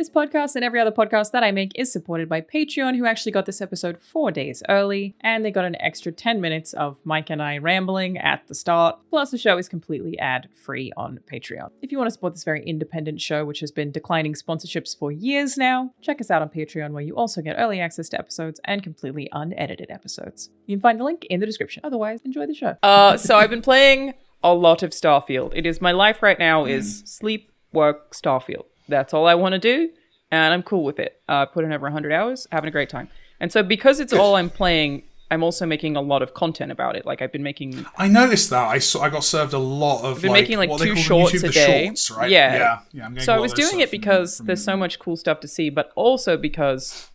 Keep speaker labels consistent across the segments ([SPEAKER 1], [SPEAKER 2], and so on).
[SPEAKER 1] This podcast and every other podcast that I make is supported by Patreon, who actually got this episode 4 days early, and they got an extra 10 minutes of Mike and I rambling at the start. Plus, the show is completely ad-free on Patreon. If you want to support this very independent show, which has been declining sponsorships for years now, check us out on Patreon, where you also get early access to episodes and completely unedited episodes. You can find the link in the description. Otherwise, enjoy the show. So I've been playing a lot of Starfield. It is my life right now is sleep, work, Starfield. That's all I want to do, and I'm cool with it. Put in over 100 hours, having a great time. And so because it's all I'm playing, I'm also making a lot of content about it. Like, I've been making...
[SPEAKER 2] I noticed that. I got served a lot of,
[SPEAKER 1] I've been making, like, 2 shorts a day.
[SPEAKER 2] Shorts, right?
[SPEAKER 1] Yeah.
[SPEAKER 2] I'm
[SPEAKER 1] so I was doing it because there's so much cool stuff to see, but also because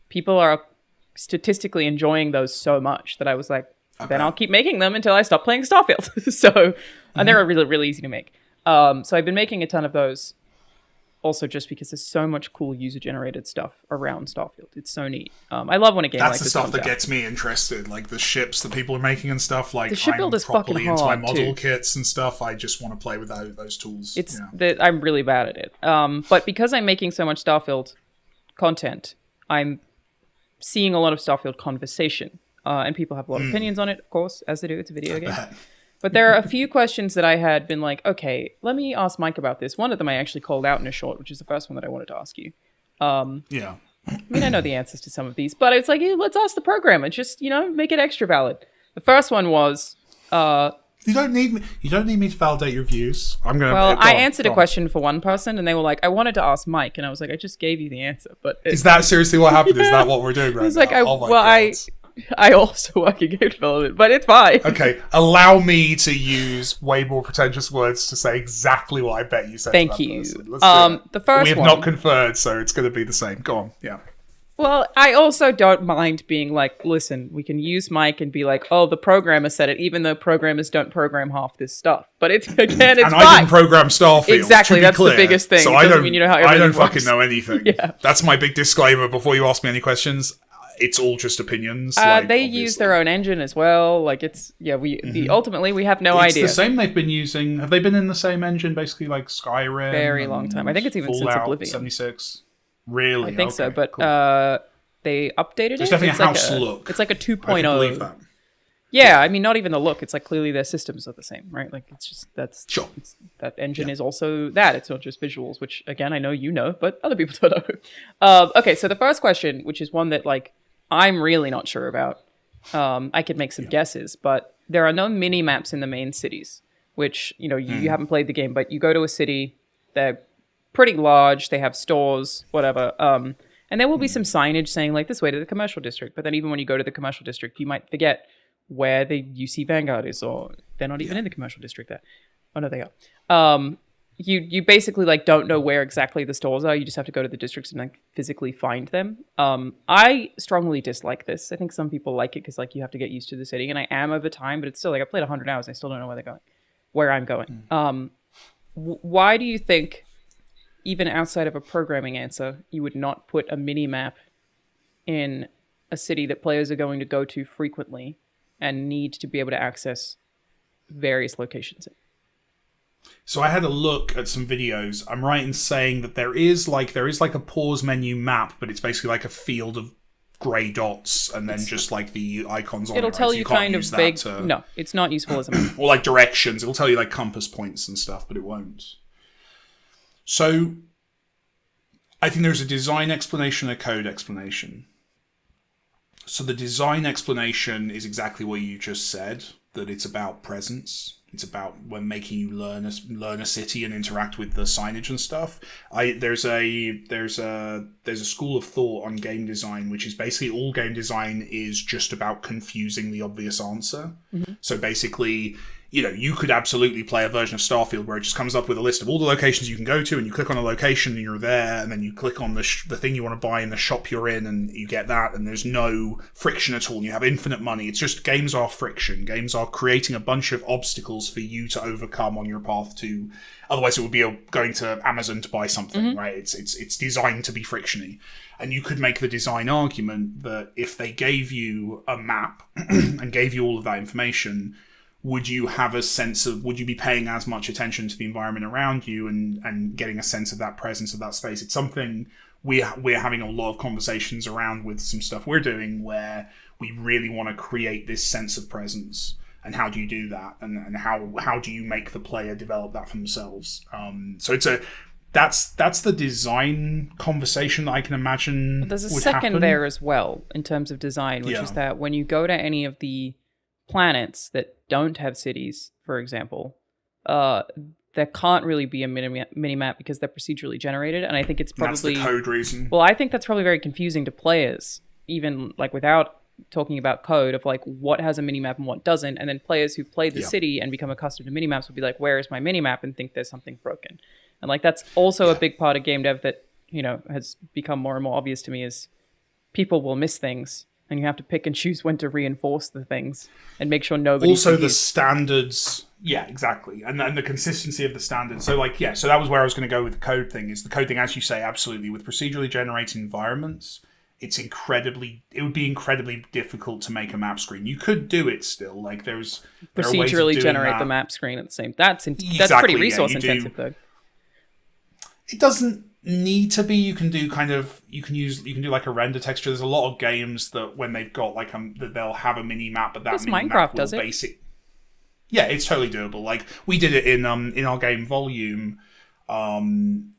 [SPEAKER 1] people are statistically enjoying those so much that I was like, I'll keep making them until I stop playing Starfield. And they're really, really easy to make. So I've been making a ton of those. Also, just because there's so much cool user-generated stuff around Starfield. It's so neat. I love when a game like this
[SPEAKER 2] That's the stuff that
[SPEAKER 1] out.
[SPEAKER 2] gets me interested. Like, the ships that people are making and stuff. Like,
[SPEAKER 1] the ship build is
[SPEAKER 2] properly
[SPEAKER 1] fucking
[SPEAKER 2] into my
[SPEAKER 1] hard,
[SPEAKER 2] model
[SPEAKER 1] too.
[SPEAKER 2] kits and stuff. I just want to play with those tools.
[SPEAKER 1] I'm really bad at it. But because I'm making so much Starfield content, I'm seeing a lot of Starfield conversation. And people have a lot of opinions on it, of course, as they do. It's a video game. But there are a few questions that I had been like, okay, let me ask Mike about this. One of them I actually called out in a short, which is the first one that I wanted to ask you.
[SPEAKER 2] Yeah.
[SPEAKER 1] I mean, I know the answers to some of these, but it's like, let's ask the programmer. Just, make it extra valid. The first one was...
[SPEAKER 2] You don't need me to validate your views.
[SPEAKER 1] I answered a question for one person, and they were like, I wanted to ask Mike. And I was like, I just gave you the answer. But
[SPEAKER 2] is that seriously what happened? Is that what we're doing right now?
[SPEAKER 1] I also work in game development, but it's fine.
[SPEAKER 2] Okay, allow me to use way more pretentious words to say exactly what I bet you said.
[SPEAKER 1] Thank you. The first one.
[SPEAKER 2] We have not conferred, so it's going to be the same. Go on, yeah.
[SPEAKER 1] Well, I also don't mind being like, listen, we can use Mike and be like, oh, the programmer said it, even though programmers don't program half this stuff. But it's fine.
[SPEAKER 2] I didn't program Starfield.
[SPEAKER 1] Exactly, that's the biggest thing.
[SPEAKER 2] So I don't fucking know anything.
[SPEAKER 1] Yeah.
[SPEAKER 2] That's my big disclaimer before you ask me any questions. It's all just opinions.
[SPEAKER 1] They
[SPEAKER 2] obviously
[SPEAKER 1] use their own engine as well. Like, it's ultimately we have no idea.
[SPEAKER 2] It's the same they've been using. Have they been in the same engine basically, like Skyrim?
[SPEAKER 1] Very long time. I think it's even
[SPEAKER 2] Fallout
[SPEAKER 1] since Oblivion.
[SPEAKER 2] 76. Really?
[SPEAKER 1] I think so, but
[SPEAKER 2] cool.
[SPEAKER 1] they updated it.
[SPEAKER 2] It's definitely a house look.
[SPEAKER 1] It's like a 2.0.
[SPEAKER 2] I can believe that.
[SPEAKER 1] Yeah, I mean, not even the look. It's like clearly their systems are the same, right? Like, it's just that engine is also that. It's not just visuals, which again I know you know, but other people don't know. Okay, so the first question, which is one that like I'm really not sure about. I could make some guesses, but there are no mini maps in the main cities. Which you haven't played the game, but you go to a city. They're pretty large. They have stores, whatever. And there will be some signage saying like this way to the commercial district. But then even when you go to the commercial district, you might forget where the UC Vanguard is, or they're not even in the commercial district there. Oh no, they are. You basically like don't know where exactly the stores are. You just have to go to the districts and like physically find them. I strongly dislike this. I think some people like it because like you have to get used to the city, and I am over time, but it's still like I played 100 hours and I still don't know where I'm going. Why do you think, even outside of a programming answer, you would not put a mini map in a city that players are going to go to frequently and need to be able to access various locations in?
[SPEAKER 2] So I had a look at some videos. I'm right in saying that there is like a pause menu map, but it's basically like a field of grey dots and then just like the icons on it.
[SPEAKER 1] It'll tell you kind of big. No, it's not useful as a map.
[SPEAKER 2] Or like directions. It'll tell you like compass points and stuff, but it won't. So I think there's a design explanation and a code explanation. So the design explanation is exactly what you just said, that it's about presence. It's about when making you learn a city and interact with the signage and stuff. There's a school of thought on game design, which is basically all game design is just about confusing the obvious answer. Mm-hmm. So basically, you could absolutely play a version of Starfield where it just comes up with a list of all the locations you can go to, and you click on a location and you're there, and then you click on the thing you want to buy in the shop you're in, and you get that, and there's no friction at all, and you have infinite money. It's just games are friction. Games are creating a bunch of obstacles for you to overcome on your path to... Otherwise, it would be going to Amazon to buy something, right? It's designed to be frictiony. And you could make the design argument that if they gave you a map and gave you all of that information... would you be paying as much attention to the environment around you and getting a sense of that presence of that space? It's something we're having a lot of conversations around with some stuff we're doing where we really want to create this sense of presence. And how do you do that? And how do you make the player develop that for themselves? So that's the design conversation that I can imagine.
[SPEAKER 1] But there's a
[SPEAKER 2] would
[SPEAKER 1] second
[SPEAKER 2] happen.
[SPEAKER 1] there as well in terms of design, which is that when you go to any of the planets that don't have cities, for example, there can't really be a mini-map because they're procedurally generated, and I think it's probably...
[SPEAKER 2] That's the code reason.
[SPEAKER 1] Well, I think that's probably very confusing to players, even like without talking about code of like what has a mini-map and what doesn't, and then players who play the city and become accustomed to mini-maps will be like, where is my mini-map? And think there's something broken. And like that's also a big part of game dev that, you know, has become more and more obvious to me is people will miss things. And you have to pick and choose when to reinforce the things and make sure nobody.
[SPEAKER 2] Also, the standards. Yeah, exactly. And the consistency of the standards. So, like, so that was where I was going to go with the code thing. Is the code thing, as you say, absolutely. With procedurally generated environments, it would be incredibly difficult to make a map screen. You could do it still. Like, there
[SPEAKER 1] procedurally generate the map screen at the same. That's pretty resource intensive, though.
[SPEAKER 2] It doesn't need to be. You can do like a render texture. There's a lot of games that when they've got like that they'll have a mini map, but that mini map will basic. Yeah, it's totally doable. Like we did it in our game Volume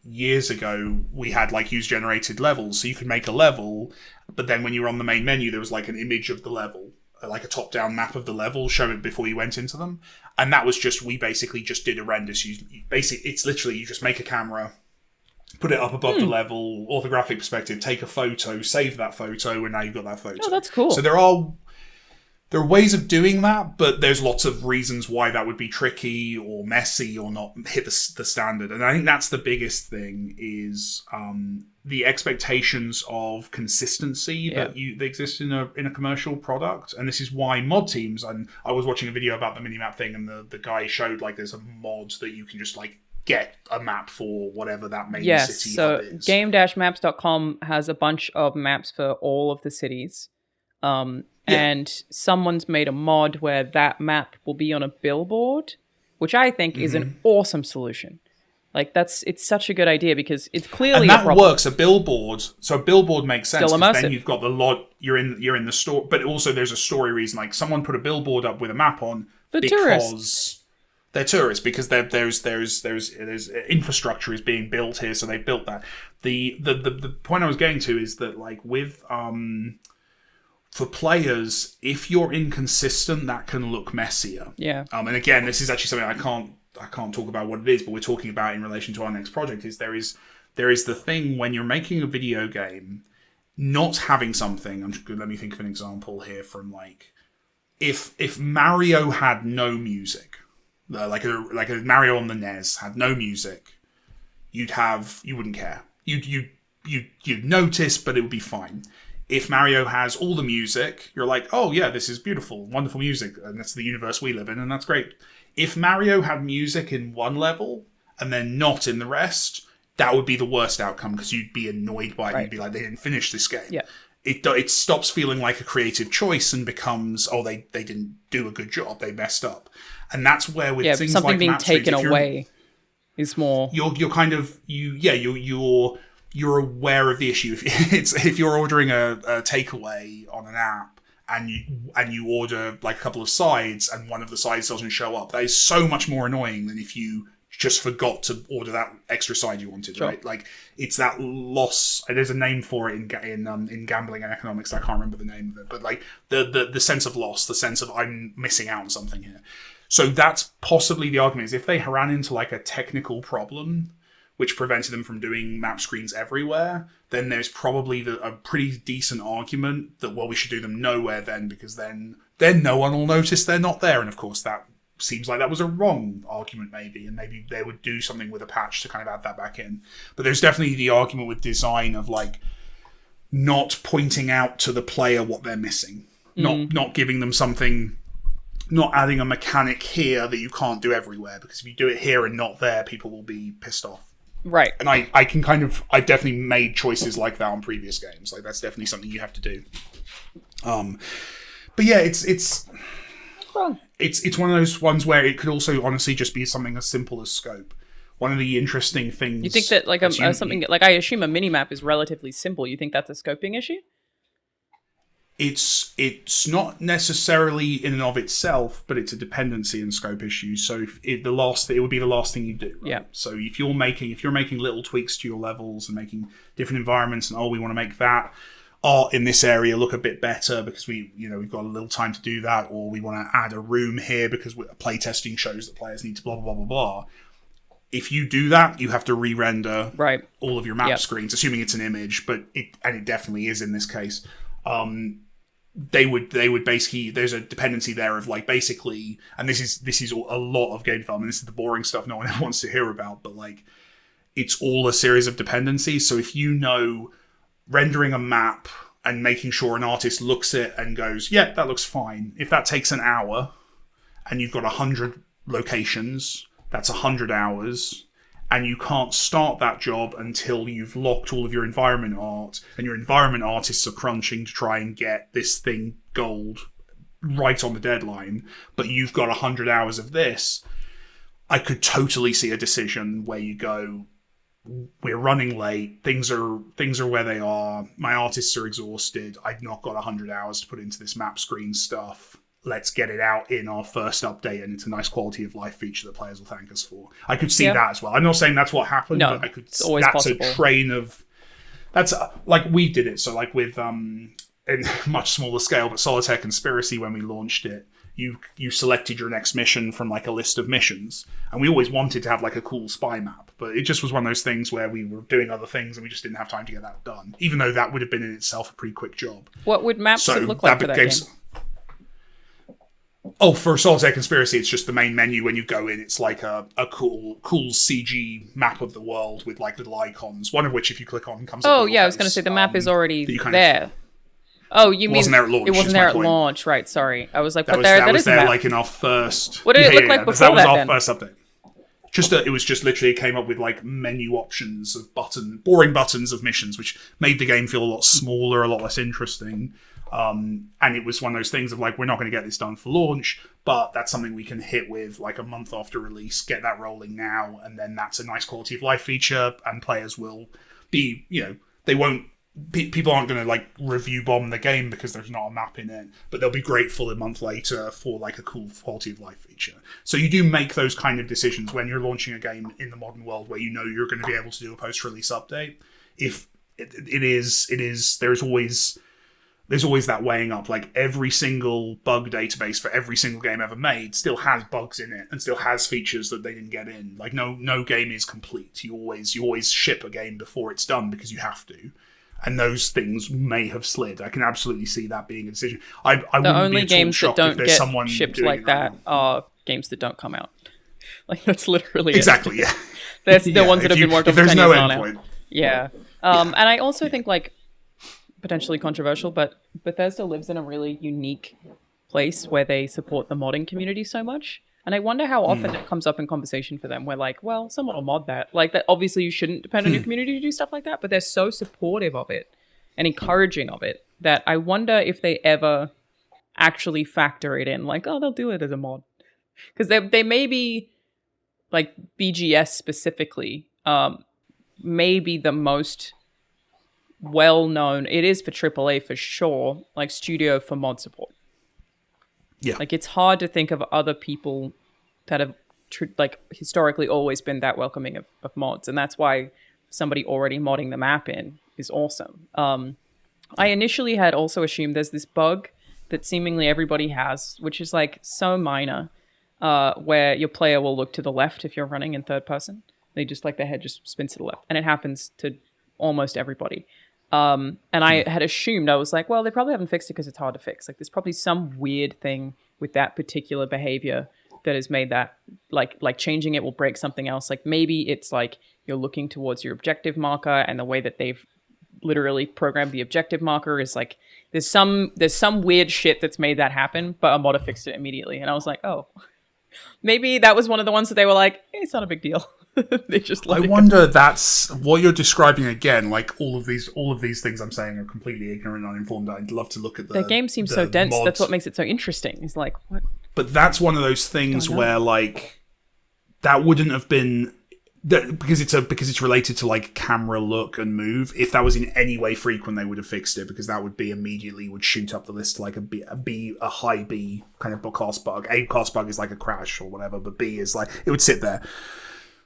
[SPEAKER 2] years ago. We had like user generated levels, so you could make a level, but then when you were on the main menu, there was like an image of the level, like a top down map of the level, show it before you went into them, and that was we basically just did a render. So it's literally you just make a camera. Put it up above the level, orthographic perspective, take a photo, save that photo, and now you've got that photo.
[SPEAKER 1] Oh, that's cool.
[SPEAKER 2] So there are ways of doing that, but there's lots of reasons why that would be tricky or messy or not hit the standard. And I think that's the biggest thing is the expectations of consistency that exist in a commercial product. And this is why mod teams, and I was watching a video about the minimap thing, and the guy showed like there's a mod that you can just like get a map for whatever that main city hub is.
[SPEAKER 1] Game-maps.com has a bunch of maps for all of the cities. And someone's made a mod where that map will be on a billboard, which I think is an awesome solution. Like it's such a good idea because it's clearly
[SPEAKER 2] a problem. Works. A billboard makes sense.
[SPEAKER 1] Still immersive.
[SPEAKER 2] Then you've got the lot. You're in the store, but also there's a story reason. Like someone put a billboard up with a map on
[SPEAKER 1] tourists.
[SPEAKER 2] They're tourists because there's infrastructure is being built here, so they built that. The point I was getting to is that like with for players, if you're inconsistent, that can look messier.
[SPEAKER 1] Yeah.
[SPEAKER 2] And again, this is actually something I can't talk about what it is, but we're talking about in relation to our next project. Is there is the thing when you're making a video game, not having something. Let me think of an example here from like if Mario had no music. Like a Mario on the NES had no music, you wouldn't care. You'd notice, but it would be fine. If Mario has all the music, you're like, oh yeah, this is beautiful, wonderful music, and that's the universe we live in, and that's great. If Mario had music in one level and then not in the rest, that would be the worst outcome because you'd be annoyed by it. Right. You'd be like, they didn't finish this game.
[SPEAKER 1] Yeah.
[SPEAKER 2] It stops feeling like a creative choice and becomes, oh, they didn't do a good job, they messed up. And that's where with things
[SPEAKER 1] something
[SPEAKER 2] like
[SPEAKER 1] being
[SPEAKER 2] map
[SPEAKER 1] taken
[SPEAKER 2] screens,
[SPEAKER 1] away is more.
[SPEAKER 2] You're kind of you're aware of the issue. If you're ordering a takeaway on an app and you order like a couple of sides and one of the sides doesn't show up, that is so much more annoying than if you just forgot to order that extra side you wanted. Sure. Right? Like it's that loss. There's a name for it in gambling and economics. I can't remember the name of it, but like the sense of loss, the sense of I'm missing out on something here. So that's possibly the argument is if they ran into like a technical problem which prevented them from doing map screens everywhere, then there's probably a pretty decent argument that, well, we should do them nowhere then, because then no one will notice they're not there. And of course that seems like that was a wrong argument maybe, and maybe they would do something with a patch to kind of add that back in. But there's definitely the argument with design of like not pointing out to the player what they're missing, not giving them something, not adding a mechanic here that you can't do everywhere, because if you do it here and not there, people will be pissed off.
[SPEAKER 1] Right.
[SPEAKER 2] And I've definitely made choices like that on previous games. Like that's definitely something you have to do. But yeah, it's
[SPEAKER 1] wrong.
[SPEAKER 2] It's one of those ones where it could also honestly just be something as simple as scope. One of the interesting things...
[SPEAKER 1] You think that like something like, I assume a minimap is relatively simple. You think that's a scoping issue?
[SPEAKER 2] It's not necessarily in and of itself, but it's a dependency and scope issue. So it would be the last thing you do. Right?
[SPEAKER 1] Yeah.
[SPEAKER 2] So if you're making little tweaks to your levels and making different environments, and we want to make that art in this area look a bit better because we've got a little time to do that, or we want to add a room here because playtesting shows that players need to blah blah blah blah blah. If you do that, you have to re-render all of your map screens, assuming it's an image, but it definitely is in this case. They would basically, there's a dependency there of like basically, and this is a lot of game development. This is the boring stuff no one ever wants to hear about, but like it's all a series of dependencies. So if you know rendering a map and making sure an artist looks at it and goes, yeah, that looks fine. If that takes an hour and you've got 100 locations, that's 100 hours. And you can't start that job until you've locked all of your environment art, and your environment artists are crunching to try and get this thing gold right on the deadline, but you've got 100 hours of this. I could totally see a decision where you go, we're running late, things are where they are, my artists are exhausted, I've not got 100 hours to put into this map screen stuff. Let's get it out in our first update, and it's a nice quality of life feature that players will thank us for. I could see that as well. I'm not saying that's what happened, but I could. It's always possible. A train of. That's like we did it. So like with in much smaller scale, but Solitaire Conspiracy, when we launched it, you selected your next mission from like a list of missions, and we always wanted to have like a cool spy map, but it just was one of those things where we were doing other things and we just didn't have time to get that done. Even though that would have been in itself a pretty quick job.
[SPEAKER 1] What would maps look like for that game?
[SPEAKER 2] Oh, for Solitaire Conspiracy, it's just the main menu when you go in. It's like a cool CG map of the world with like little icons, one of which if you click on comes up.
[SPEAKER 1] Oh, yeah, I was going to say the map is already there. You mean... It wasn't there at launch. It wasn't there at launch, right, sorry. I was like, that was there
[SPEAKER 2] like in our first...
[SPEAKER 1] What did it look like before that,
[SPEAKER 2] That was our first update. It was just literally came up with like menu options of boring buttons of missions, which made the game feel a lot smaller, a lot less interesting. And it was one of those things of like, we're not going to get this done for launch, but that's something we can hit with like a month after release, get that rolling now, and then that's a nice quality of life feature, and players will be, they won't, people aren't going to like review bomb the game because there's not a map in it, but they'll be grateful a month later for like a cool quality of life feature. So you do make those kind of decisions when you're launching a game in the modern world where you're going to be able to do a post-release update. If there's always that weighing up, like every single bug database for every single game ever made still has bugs in it and still has features that they didn't get in. Like no game is complete. You always ship a game before it's done because you have to. And those things may have slid. I can absolutely see that being a decision. The
[SPEAKER 1] only games that don't get shipped like that are games that don't come out. Like that's literally
[SPEAKER 2] exactly,
[SPEAKER 1] it.
[SPEAKER 2] Yeah.
[SPEAKER 1] That's the ones that have been worked on for 10 years now.
[SPEAKER 2] Point.
[SPEAKER 1] Yeah. And I also think like potentially controversial, but Bethesda lives in a really unique place where they support the modding community so much. And I wonder how often it comes up in conversation for them. We're like, well, someone will mod that. Like that, obviously you shouldn't depend on your community to do stuff like that, but they're so supportive of it and encouraging of it that I wonder if they ever actually factor it in. Like, oh, they'll do it as a mod. Because they may be, like BGS specifically, maybe the most well-known, it is for AAA for sure, like studio for mod support.
[SPEAKER 2] Yeah.
[SPEAKER 1] Like it's hard to think of other people that have like historically always been that welcoming of mods. And that's why somebody already modding the map in is awesome. I initially had also assumed there's this bug that seemingly everybody has, which is like so minor, where your player will look to the left if you're running in third person. They just like their head just spins to the left. And it happens to almost everybody. And I had assumed, I was like, well, they probably haven't fixed it because it's hard to fix. Like there's probably some weird thing with that particular behavior that has made that like changing it will break something else. Like maybe it's like you're looking towards your objective marker, and the way that they've literally programmed the objective marker is like there's some weird shit that's made that happen, but a modder fixed it immediately. And I was like, oh, maybe that was one of the ones that they were like, it's not a big deal. They just
[SPEAKER 2] I wonder that's what you're describing again. Like all of these things I'm saying are completely ignorant and uninformed. I'd love to look at the
[SPEAKER 1] game seems so dense. Mods. That's what makes it so interesting. It's like what?
[SPEAKER 2] But that's one of those things where like that wouldn't have been because it's related to like camera look and move. If that was in any way frequent, they would have fixed it, because that would be immediately would shoot up the list to like a high B kind of class bug. A class bug is like a crash or whatever, but B is like it would sit there.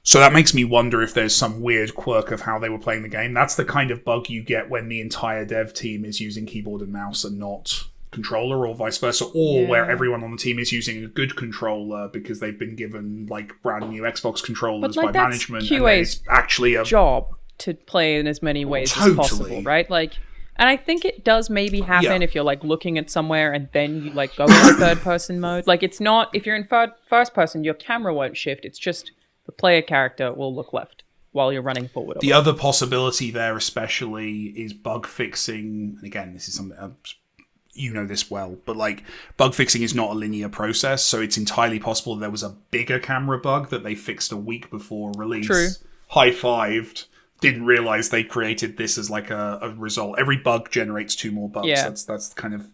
[SPEAKER 2] So that makes me wonder if there's some weird quirk of how they were playing the game. That's the kind of bug you get when the entire dev team is using keyboard and mouse and not controller, or vice versa, or where everyone on the team is using a good controller because they've been given like brand new Xbox controllers by management.
[SPEAKER 1] QA's
[SPEAKER 2] and actually a
[SPEAKER 1] job to play in as many ways as possible, right? Like, and I think it does maybe happen if you're like looking at somewhere and then you like go into third person mode. Like, it's not, if you're in first person, your camera won't shift. It's just the player character will look left while you're running forward.
[SPEAKER 2] The other possibility there especially is bug fixing. And again, this is something you know this well, but like bug fixing is not a linear process, so it's entirely possible there was a bigger camera bug that they fixed a week before release.
[SPEAKER 1] True.
[SPEAKER 2] High-fived, didn't realize they created this as like a result. Every bug generates 2 more bugs.
[SPEAKER 1] Yeah.
[SPEAKER 2] That's kind of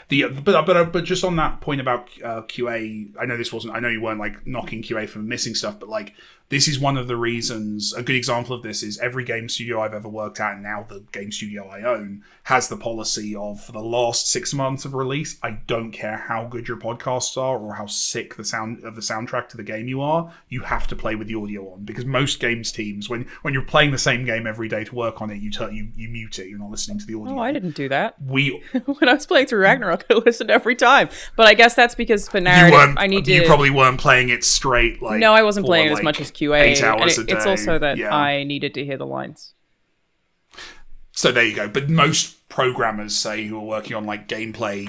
[SPEAKER 2] the but just on that point about QA, I know you weren't like knocking QA for missing stuff, but like this is one of the reasons. A good example of this is every game studio I've ever worked at, and now the game studio I own, has the policy of, for the last 6 months of release, I don't care how good your podcasts are or how sick the sound of the soundtrack to the game you are, you have to play with the audio on, because most games teams, when you're playing the same game every day to work on it, you mute it. You're not listening to the audio.
[SPEAKER 1] Oh, I didn't do that.
[SPEAKER 2] When
[SPEAKER 1] I was playing through Ragnarok, I listened every time. But I guess that's because for narrative, you
[SPEAKER 2] probably weren't playing it straight. Like,
[SPEAKER 1] no, I wasn't playing it as much as QA.
[SPEAKER 2] 8 hours a day.
[SPEAKER 1] It's also that I needed to hear the lines.
[SPEAKER 2] So there you go. But most programmers, say, who are working on like gameplay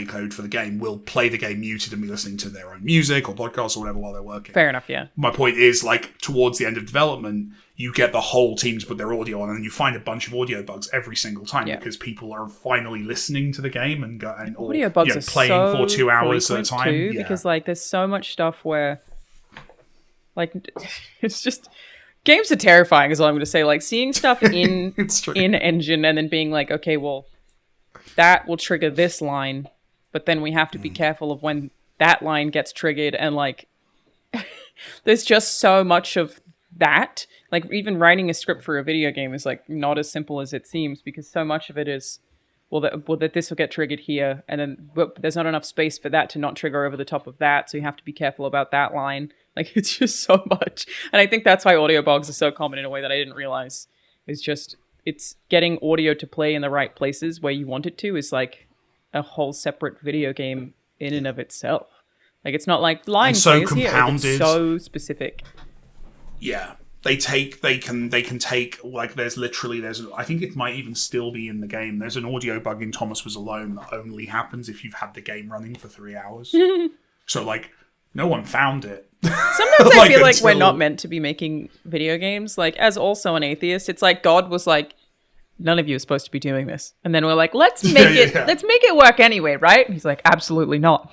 [SPEAKER 2] code for the game, will play the game muted and be listening to their own music or podcasts or whatever while they're working.
[SPEAKER 1] Fair enough, yeah.
[SPEAKER 2] My point is, like, towards the end of development, you get the whole team to put their audio on, and then you find a bunch of audio bugs every single time because people are finally listening to the game and
[SPEAKER 1] audio bugs are
[SPEAKER 2] playing
[SPEAKER 1] so
[SPEAKER 2] for 2 hours at a time.
[SPEAKER 1] Too, because like there's so much stuff where like it's just games are terrifying is all I'm going to say. Like seeing stuff in engine and then being like, okay, well, that will trigger this line, but then we have to be careful of when that line gets triggered, and like there's just so much of that. Like even writing a script for a video game is like not as simple as it seems, because so much of it is that this will get triggered here, and then but there's not enough space for that to not trigger over the top of that, so you have to be careful about that line. Like it's just so much, and I think that's why audio bugs are so common in a way that I didn't realize. It's getting audio to play in the right places where you want it to is like a whole separate video game in and of itself. Like it's not like line
[SPEAKER 2] so
[SPEAKER 1] plays here. Like, it's so specific.
[SPEAKER 2] Yeah. They can take, like, there's I think it might even still be in the game. There's an audio bug in Thomas Was Alone that only happens if you've had the game running for 3 hours. So, like, no one found it.
[SPEAKER 1] Sometimes I feel like we're not meant to be making video games. Like, as also an atheist, it's like God was like, none of you are supposed to be doing this. And then we're like, let's make it work anyway, right? And he's like, absolutely not.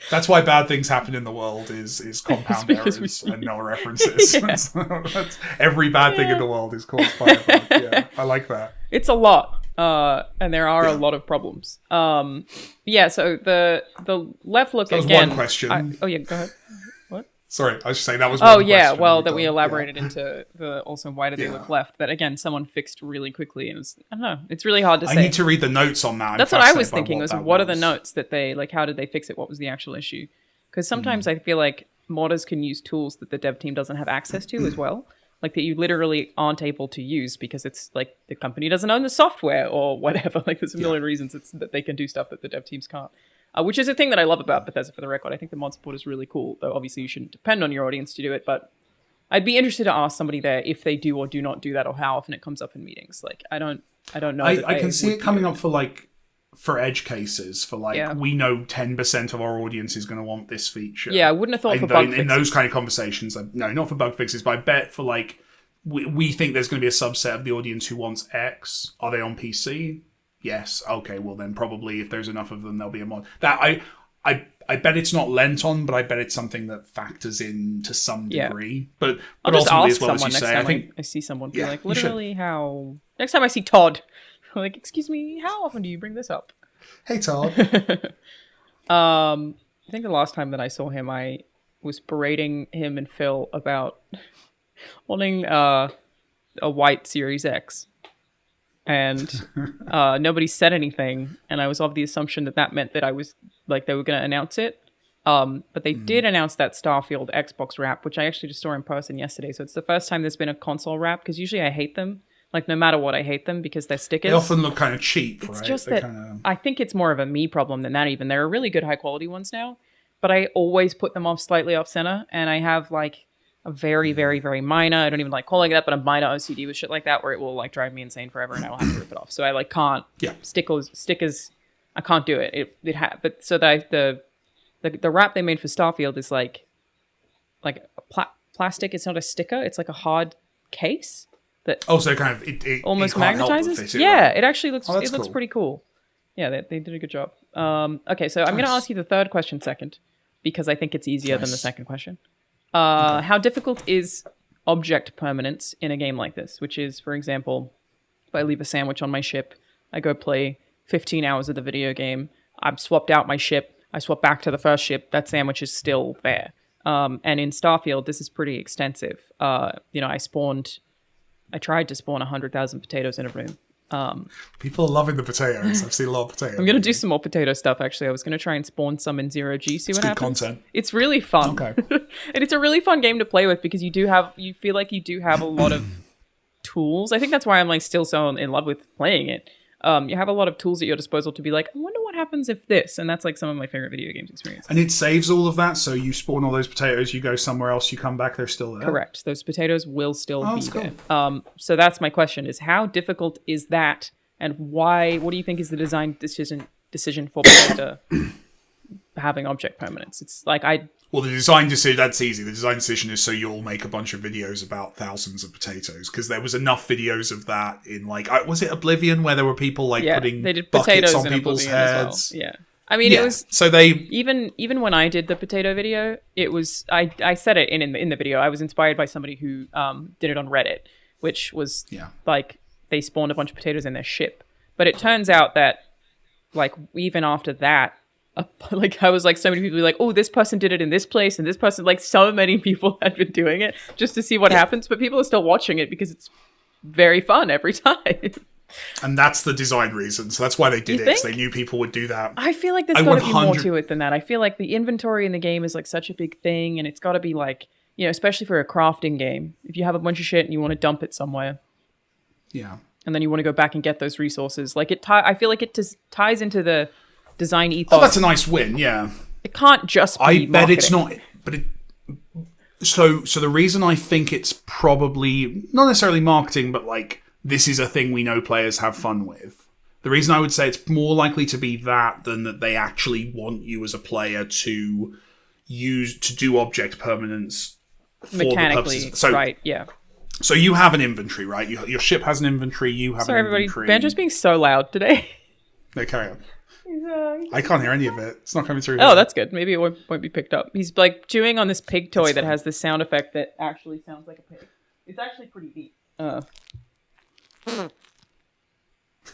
[SPEAKER 2] That's why bad things happen in the world is compound errors and no references. That's every bad thing in the world is caused by a bug. Yeah, I like that.
[SPEAKER 1] It's a lot. And there are a lot of problems. So the left look again.
[SPEAKER 2] That was one question.
[SPEAKER 1] Go ahead.
[SPEAKER 2] Sorry, I was just saying that was one question.
[SPEAKER 1] Well, that we elaborated into the also why did they look left? That again, someone fixed really quickly, and I don't know. It's really hard to say.
[SPEAKER 2] I need to read the notes on that.
[SPEAKER 1] That's what I was thinking. What are the notes that they like? How did they fix it? What was the actual issue? Because sometimes I feel like modders can use tools that the dev team doesn't have access to as well, like that you literally aren't able to use because it's like the company doesn't own the software or whatever. Like there's a million reasons that they can do stuff that the dev teams can't. Which is a thing that I love about Bethesda, for the record. I think the mod support is really cool, though obviously you shouldn't depend on your audience to do it, but I'd be interested to ask somebody there if they do or do not do that, or how often it comes up in meetings. Like, I don't know.
[SPEAKER 2] I can see it coming up for edge cases, we know 10% of our audience is going to want this feature.
[SPEAKER 1] Yeah, I wouldn't have thought for bug fixes. In
[SPEAKER 2] those kind of conversations, no, not for bug fixes, but I bet for we think there's going to be a subset of the audience who wants X. Are they on PC? Yes. Okay. Well, then probably if there's enough of them, there'll be a mod. That I bet it's not lent on, but I bet it's something that factors in to some degree. But
[SPEAKER 1] I'll just
[SPEAKER 2] ultimately,
[SPEAKER 1] ask
[SPEAKER 2] as well as
[SPEAKER 1] someone
[SPEAKER 2] you say,
[SPEAKER 1] next time I see someone be like, literally, how? Next time I see Todd, I'm like, excuse me, how often do you bring this up?
[SPEAKER 2] Hey, Todd.
[SPEAKER 1] I think the last time that I saw him, I was berating him and Phil about wanting a white Series X. And nobody said anything. And I was of the assumption that meant that I was, like, they were going to announce it. But they did announce that Starfield Xbox wrap, which I actually just saw in person yesterday. So it's the first time there's been a console wrap, because usually I hate them. Like, no matter what, I hate them because they're stickers.
[SPEAKER 2] They often look kind of cheap,
[SPEAKER 1] it's
[SPEAKER 2] right?
[SPEAKER 1] Just
[SPEAKER 2] They're
[SPEAKER 1] that I think it's more of a me problem than that even. There are really good high-quality ones now, but I always put them slightly off-center, and I have, like, a very, very, very minor, I don't even like calling it that, but a minor OCD with shit like that, where it will, like, drive me insane forever, and I will have to rip it off. So I, like, can't.
[SPEAKER 2] Yeah.
[SPEAKER 1] Stickers, I can't do it. But so the wrap they made for Starfield is, like a plastic. It's not a sticker. It's like a hard case. That
[SPEAKER 2] also kind of it
[SPEAKER 1] almost
[SPEAKER 2] can't help but
[SPEAKER 1] magnetizes.
[SPEAKER 2] fit it,
[SPEAKER 1] Yeah,
[SPEAKER 2] right?
[SPEAKER 1] it actually looks. It looks
[SPEAKER 2] cool.
[SPEAKER 1] pretty cool. Yeah, they did a good job. Okay, so I'm going to ask you the third question second, because I think it's easier than the second question. Okay. How difficult is object permanence in a game like this? Which is, for example, if I leave a sandwich on my ship, I go play 15 hours of the video game. I've swapped out my ship. I swap back to the first ship. That sandwich is still there. And in Starfield, this is pretty extensive. I tried to spawn 100,000 potatoes in a room.
[SPEAKER 2] People are loving the potatoes. I've seen a lot of potatoes.
[SPEAKER 1] I'm going to do some more potato stuff, actually. I was going to try and spawn some in 0G, see what happens.
[SPEAKER 2] Good content.
[SPEAKER 1] It's really fun.
[SPEAKER 2] Okay.
[SPEAKER 1] And it's a really fun game to play with, because you feel like you do have a lot of tools. I think that's why I'm, like, still so in love with playing it. You have a lot of tools at your disposal to be like, I wonder what happens if this, and that's, like, some of my favorite video games experiences.
[SPEAKER 2] And it saves all of that, so you spawn all those potatoes, you go somewhere else, you come back, they're still there.
[SPEAKER 1] Correct. Those potatoes will still be
[SPEAKER 2] cool.
[SPEAKER 1] there. So that's my question: is how difficult is that, and why? What do you think is the design decision for Bethesda having object permanence? It's like
[SPEAKER 2] Well, the design decision, that's easy. The design decision is so you'll make a bunch of videos about thousands of potatoes, because there was enough videos of that in, like, was it Oblivion, where there were people, like, putting
[SPEAKER 1] they did
[SPEAKER 2] buckets
[SPEAKER 1] potatoes
[SPEAKER 2] on
[SPEAKER 1] in
[SPEAKER 2] people's
[SPEAKER 1] Oblivion as
[SPEAKER 2] heads.
[SPEAKER 1] well. Yeah. I mean, it was...
[SPEAKER 2] So they...
[SPEAKER 1] Even when I did the potato video, it was... I said it in the video. I was inspired by somebody who did it on Reddit, which was, like, they spawned a bunch of potatoes in their ship. But it turns out that, like, even after that, like, I was like, so many people were like, oh, this person did it in this place, and this person, like, so many people had been doing it just to see what happens, but people are still watching it because it's very fun every time.
[SPEAKER 2] And that's the design reason. So that's why they did it, because they knew people would do that.
[SPEAKER 1] I feel like there's got to be more to it than that. I feel like the inventory in the game is, like, such a big thing, and it's got to be, like, you know, especially for a crafting game, if you have a bunch of shit and you want to dump it somewhere.
[SPEAKER 2] Yeah.
[SPEAKER 1] And then you want to go back and get those resources. Like, I feel like it ties into the design ethos.
[SPEAKER 2] Oh, that's a nice win, yeah.
[SPEAKER 1] It can't just be
[SPEAKER 2] I bet
[SPEAKER 1] marketing.
[SPEAKER 2] it's not, but it... So the reason I think it's probably, not necessarily marketing, but, like, this is a thing we know players have fun with. The reason I would say it's more likely to be that than that they actually want you as a player to do object permanence for
[SPEAKER 1] mechanically,
[SPEAKER 2] the purposes.
[SPEAKER 1] right, yeah.
[SPEAKER 2] So you have an inventory, right? Your ship has an inventory, you have an inventory.
[SPEAKER 1] Sorry, everybody. Banjo's being so loud today.
[SPEAKER 2] No, carry on. I can't hear any of it. It's not coming through.
[SPEAKER 1] Oh, that's good. Maybe it won't be picked up. He's, like, chewing on this pig toy that has this sound effect that actually sounds like a pig. It's actually pretty deep.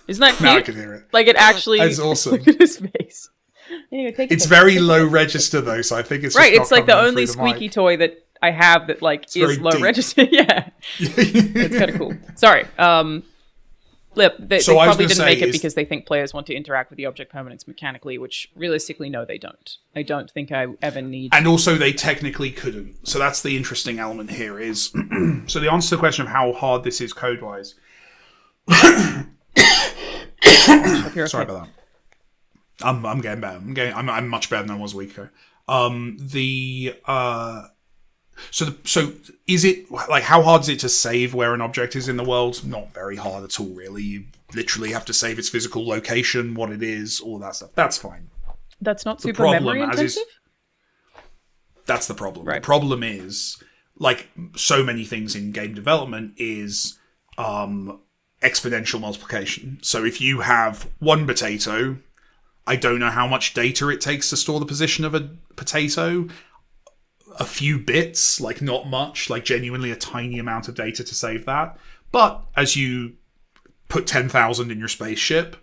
[SPEAKER 1] Isn't that cute?
[SPEAKER 2] Now I can hear it.
[SPEAKER 1] Like, it actually...
[SPEAKER 2] That's awesome.
[SPEAKER 1] Look at his face. Anyway,
[SPEAKER 2] it's very low register, though, so I think it's just
[SPEAKER 1] right. It's, like, the only
[SPEAKER 2] the
[SPEAKER 1] squeaky
[SPEAKER 2] mic.
[SPEAKER 1] toy that I have that, like, is low
[SPEAKER 2] deep.
[SPEAKER 1] register. Yeah. It's kind of cool. Sorry. They
[SPEAKER 2] So
[SPEAKER 1] probably didn't make it because they think players want to interact with the object permanence mechanically, which realistically, no, they don't. I don't think I ever need...
[SPEAKER 2] And also, they technically couldn't. So that's the interesting element here is... so the answer to the question of how hard this is code-wise... Sorry about that. I'm getting better. I'm much better than I was a week ago. So is it, like, how hard is it to save where an object is in the world? Not very hard at all, really. You literally have to save its physical location, what it is, all that stuff. That's fine.
[SPEAKER 1] That's not super memory intensive?
[SPEAKER 2] That's the problem.
[SPEAKER 1] Right.
[SPEAKER 2] The problem is, like so many things in game development, is exponential multiplication. So if you have one potato, I don't know how much data it takes to store the position of a potato. A few bits, like not much, like genuinely a tiny amount of data to save that. But as you put 10,000 in your spaceship,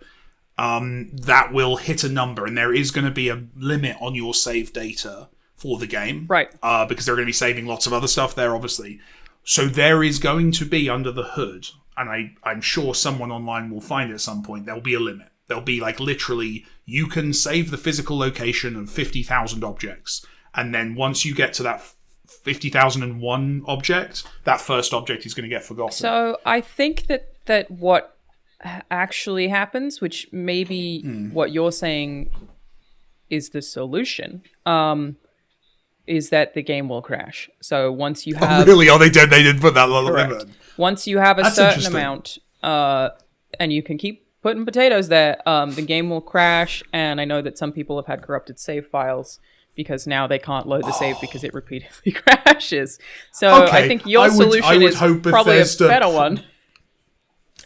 [SPEAKER 2] that will hit a number, and there is going to be a limit on your save data for the game.
[SPEAKER 1] Right.
[SPEAKER 2] Because they're going to be saving lots of other stuff there, obviously. So there is going to be, under the hood, and I'm sure someone online will find it at some point, there'll be a limit. There'll be, like, literally, you can save the physical location of 50,000 objects, and then once you get to that 50,001 object, that first object is going to get forgotten.
[SPEAKER 1] So I think that what actually happens, which maybe what you're saying is the solution, is that the game will crash. So once you have...
[SPEAKER 2] Oh, really? Oh, they did put that limit.
[SPEAKER 1] Once you have a certain amount, and you can keep putting potatoes there, the game will crash, and I know that some people have had corrupted save files because now they can't load the save because it repeatedly crashes. So I think your solution is probably a better one.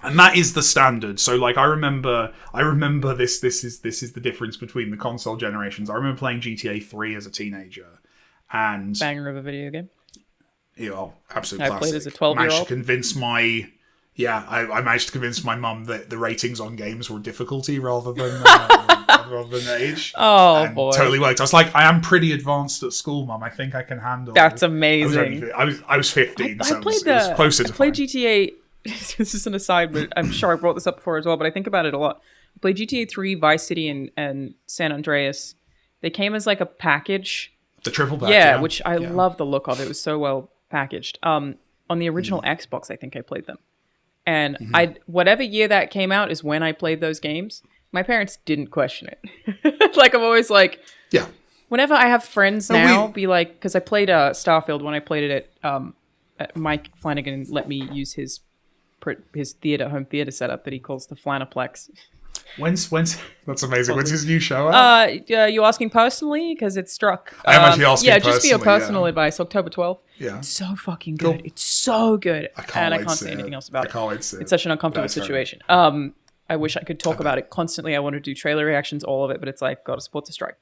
[SPEAKER 2] And that is the standard. So, like, I remember this is the difference between the console generations. I remember playing GTA 3 as a teenager, and
[SPEAKER 1] banger of a video game.
[SPEAKER 2] Yeah, absolute classic.
[SPEAKER 1] I played as a 12-year-old.
[SPEAKER 2] I managed to convince my mum that the ratings on games were difficulty rather than age.
[SPEAKER 1] Oh,
[SPEAKER 2] and
[SPEAKER 1] boy.
[SPEAKER 2] Totally worked. I was like, I am pretty advanced at school, Mum. I think I can handle.
[SPEAKER 1] That's amazing.
[SPEAKER 2] I was 15, so it was closer to
[SPEAKER 1] I played GTA. This is an aside, but I'm sure I brought this up before as well, but I think about it a lot. I played GTA 3, Vice City, and San Andreas. They came as like a package.
[SPEAKER 2] The triple pack,
[SPEAKER 1] yeah. Which I love the look of. It was so well packaged. On the original Xbox, I think I played them. And whatever year that came out is when I played those games. My parents didn't question it. Like, I'm always like...
[SPEAKER 2] Yeah.
[SPEAKER 1] Whenever I have friends be like... Because I played Starfield when I played it at Mike Flanagan let me use his home theater setup that he calls the Flanaplex.
[SPEAKER 2] When's that's amazing. When's his new show out?
[SPEAKER 1] You asking personally? Because it struck.
[SPEAKER 2] I am actually asking personally. Yeah,
[SPEAKER 1] just for your personal advice. October 12th.
[SPEAKER 2] Yeah.
[SPEAKER 1] It's so fucking good. Cool. It's so good. I can't say anything else about it.
[SPEAKER 2] I can't wait to see it.
[SPEAKER 1] It's such an uncomfortable situation. I wish I could talk about it constantly. I want to do trailer reactions, all of it, but it's like, gotta support the strike.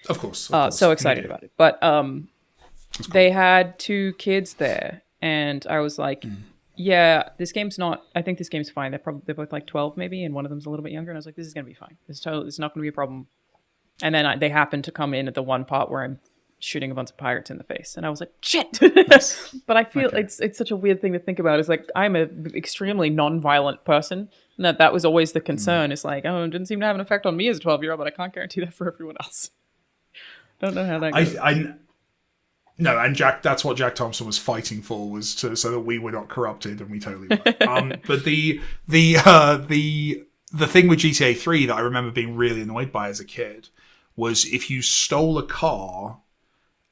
[SPEAKER 2] Of course.
[SPEAKER 1] So excited about it. But they had 2 kids there, and I was like... Yeah, this game's not... I think this game's fine. They're both like 12 maybe, and one of them's a little bit younger. And I was like, this is going to be fine. It's not going to be a problem. And then they happened to come in at the one part where I'm shooting a bunch of pirates in the face. And I was like, shit! Nice. But I feel it's such a weird thing to think about. It's like, I'm an extremely non-violent person. And that was always the concern. It's like, oh, it didn't seem to have an effect on me as a 12-year-old, but I can't guarantee that for everyone else. Don't know how that goes.
[SPEAKER 2] No, and that's what Jack Thompson was fighting for, was so that we were not corrupted, and we totally were. But the thing with GTA 3 that I remember being really annoyed by as a kid was if you stole a car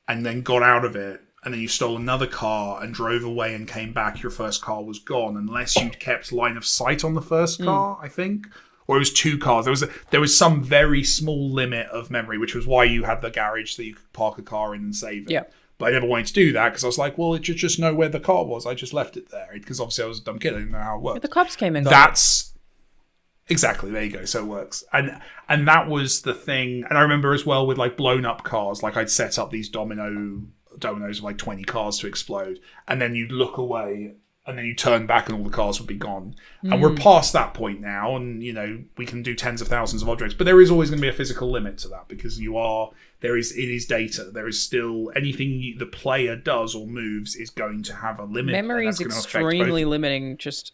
[SPEAKER 2] and then got out of it, and then you stole another car and drove away and came back, your first car was gone, unless you'd kept line of sight on the first car, I think. Or it was 2 cars. There was some very small limit of memory, which was why you had the garage that you could park a car in and save it.
[SPEAKER 1] Yeah.
[SPEAKER 2] But I never wanted to do that because I was like, well, it should just know where the car was. I just left it there because obviously I was a dumb kid. I didn't know how it worked.
[SPEAKER 1] But the cops came and
[SPEAKER 2] got it. Exactly. There you go. So it works. And that was the thing. And I remember as well with like blown up cars, like I'd set up these dominoes of like 20 cars to explode. And then you'd look away and then you turn back and all the cars would be gone. And we're past that point now. And, you know, we can do tens of thousands of objects. But there is always going to be a physical limit to that because it is data. There is still anything the player does or moves is going to have a limit.
[SPEAKER 1] Memory is extremely limiting just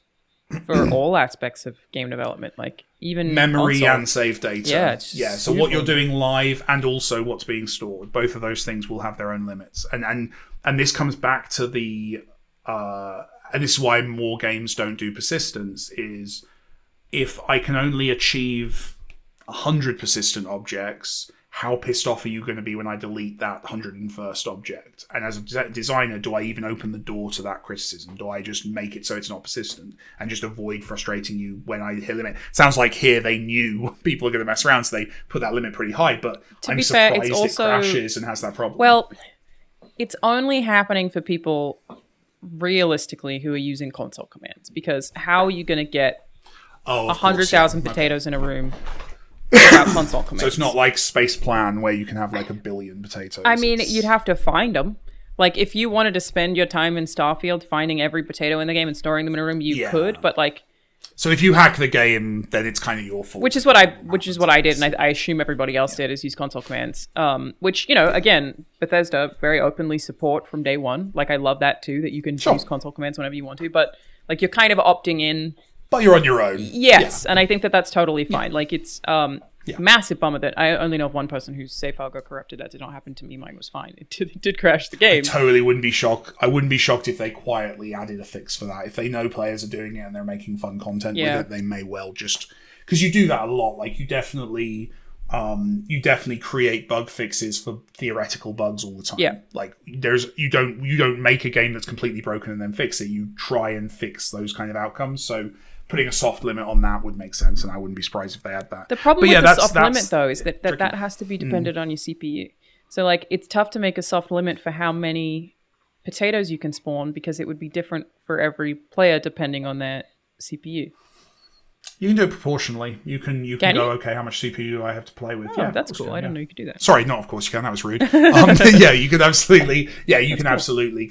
[SPEAKER 1] for all aspects of game development, like even
[SPEAKER 2] memory
[SPEAKER 1] console.
[SPEAKER 2] And save data. Yeah. So what you're doing live and also what's being stored, both of those things will have their own limits. And this comes back to the and this is why more games don't do persistence, is if I can only achieve 100 persistent objects, how pissed off are you going to be when I delete that 101st object? And as a designer, do I even open the door to that criticism? Do I just make it so it's not persistent and just avoid frustrating you when I hit limit? Sounds like here they knew people are going to mess around, so they put that limit pretty high, but I'm surprised it crashes and has that problem.
[SPEAKER 1] Well, it's only happening for people realistically who are using console commands, because how are you going to get 100,000 potatoes in a room without console commands?
[SPEAKER 2] So it's not like Space Plan where you can have like 1 billion potatoes.
[SPEAKER 1] I mean, you'd have to find them. Like, if you wanted to spend your time in Starfield finding every potato in the game and storing them in a room, you could, but like,
[SPEAKER 2] So if you hack the game, then it's kind of your fault.
[SPEAKER 1] Which is what I did, and I assume everybody else did, is use console commands. Which, again, Bethesda very openly support from day one. Like, I love that too, that you can use console commands whenever you want to. But like, you're kind of opting in.
[SPEAKER 2] But you're on your own.
[SPEAKER 1] Yes, and I think that's totally fine. Like, it's massive bummer that I only know of one person whose save file got corrupted. That did not happen to me. Mine was fine. It did crash the game.
[SPEAKER 2] I totally wouldn't be shocked. I wouldn't be shocked if they quietly added a fix for that. If they know players are doing it and they're making fun content with it, they may well just... Because you do that a lot. Like, you definitely create bug fixes for theoretical bugs all the time.
[SPEAKER 1] Yeah.
[SPEAKER 2] Like, you don't make a game that's completely broken and then fix it. You try and fix those kind of outcomes. So putting a soft limit on that would make sense, and I wouldn't be surprised if they had that.
[SPEAKER 1] The problem with the soft limit, though, is that has to be dependent on your CPU. So, like, it's tough to make a soft limit for how many potatoes you can spawn, because it would be different for every player depending on their CPU.
[SPEAKER 2] You can do it proportionally. You can go, okay, how much CPU do I have to play with?
[SPEAKER 1] Oh, yeah, that's cool. I didn't know you could do that.
[SPEAKER 2] Sorry, not of course you can. That was rude. Yeah, you can absolutely. Yeah, you can absolutely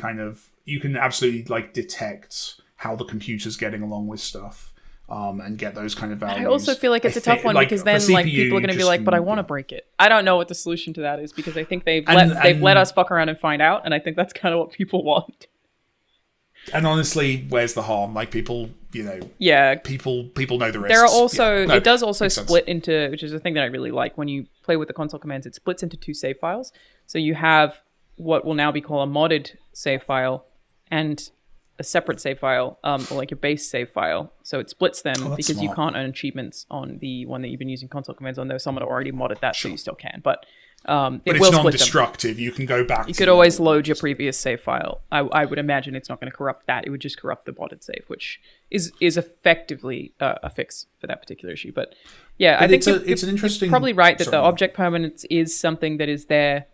[SPEAKER 2] like detect how the computer's getting along with stuff, and get those kind of values.
[SPEAKER 1] I also feel like it's a tough one, because then like people are going to be like, but I want to break it. I don't know what the solution to that is, because I think they've let us fuck around and find out, and I think that's kind of what people want.
[SPEAKER 2] And honestly, where's the harm? Like, people, people know the risks.
[SPEAKER 1] There are also it does also split into, which is a thing that I really like, when you play with the console commands, it splits into two save files. So you have what will now be called a modded save file and a separate save file, or like a base save file. So it splits them because you can't earn achievements on the one that you've been using console commands on. Though someone already modded that, so you still can. But it will
[SPEAKER 2] it's non-destructive. You can go back.
[SPEAKER 1] You could always load your previous save file. I would imagine it's not going to corrupt that. It would just corrupt the modded save, which is effectively a fix for that particular issue. But yeah, I think
[SPEAKER 2] it's an interesting.
[SPEAKER 1] You're probably right that the object permanence is something that is there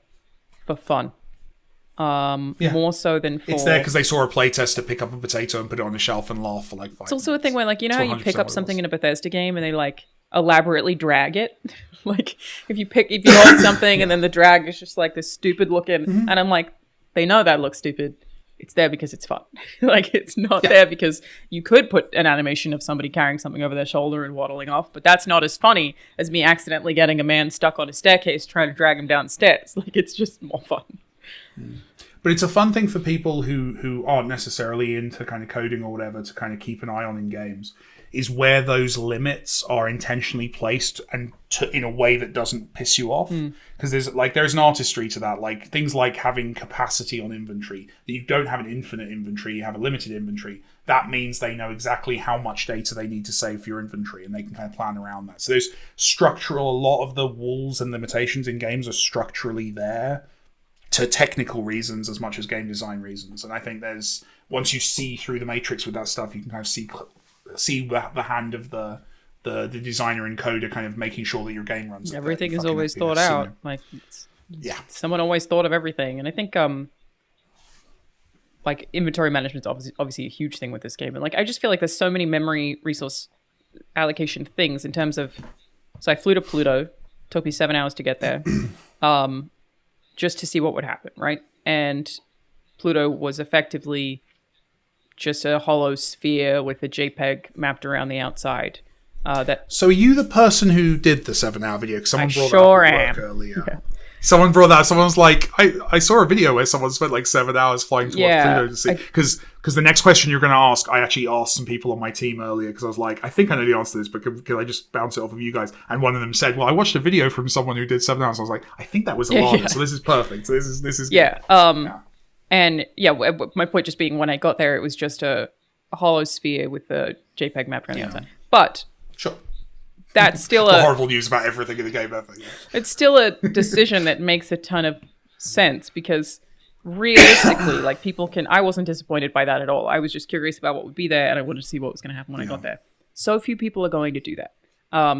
[SPEAKER 1] for fun. More so than for...
[SPEAKER 2] It's there because they saw a playtester pick up a potato and put it on the shelf and laugh for like 5 minutes.
[SPEAKER 1] It's also a thing where, like, you know how you pick up something in a Bethesda game and they, like, elaborately drag it? Like, if you hold something and then the drag is just, like, this stupid looking... And I'm like, they know that looks stupid. It's there because it's fun. Like, it's not there because you could put an animation of somebody carrying something over their shoulder and waddling off, but that's not as funny as me accidentally getting a man stuck on a staircase trying to drag him downstairs. Like, it's just more fun.
[SPEAKER 2] But it's a fun thing for people who aren't necessarily into kind of coding or whatever to kind of keep an eye on in games, is where those limits are intentionally placed and in a way that doesn't piss you off. Because there's an artistry to that. Like, things like having capacity on inventory. That you don't have an infinite inventory, you have a limited inventory. That means they know exactly how much data they need to save for your inventory, and they can kind of plan around that. So there's a lot of the walls and limitations in games are structurally there to technical reasons as much as game design reasons. And I think once you see through the matrix with that stuff, you can kind of see the hand of the designer and coder kind of making sure that your game runs.
[SPEAKER 1] Everything is always thought out. Like, someone always thought of everything. And I think like inventory management is obviously a huge thing with this game. And like, I just feel like there's so many memory resource allocation things in terms of, so I flew to Pluto, took me 7 hours to get there. Just to see what would happen, right? And Pluto was effectively just a hollow sphere with a JPEG mapped around the outside.
[SPEAKER 2] So are you the person who did the 7-hour video? Because someone brought
[SPEAKER 1] sure
[SPEAKER 2] that up at work earlier. Yeah. Someone brought that. Someone's like, I saw a video where someone spent like 7 hours flying towards Pluto to see. Because the next question you're going to ask, I actually asked some people on my team earlier, because I was like, I think I know the answer to this, but can I just bounce it off of you guys? And one of them said, well, I watched a video from someone who did 7 hours. I was like, I think that was Alanah, so this is perfect. So this is good.
[SPEAKER 1] And my point just being, when I got there, it was just a hollow sphere with the JPEG map around the outside. But
[SPEAKER 2] sure.
[SPEAKER 1] That's still
[SPEAKER 2] horrible news about everything in the game ever. Yeah.
[SPEAKER 1] It's still a decision that makes a ton of sense, because realistically, like, I wasn't disappointed by that at all. I was just curious about what would be there, and I wanted to see what was going to happen when I got there. So few people are going to do that.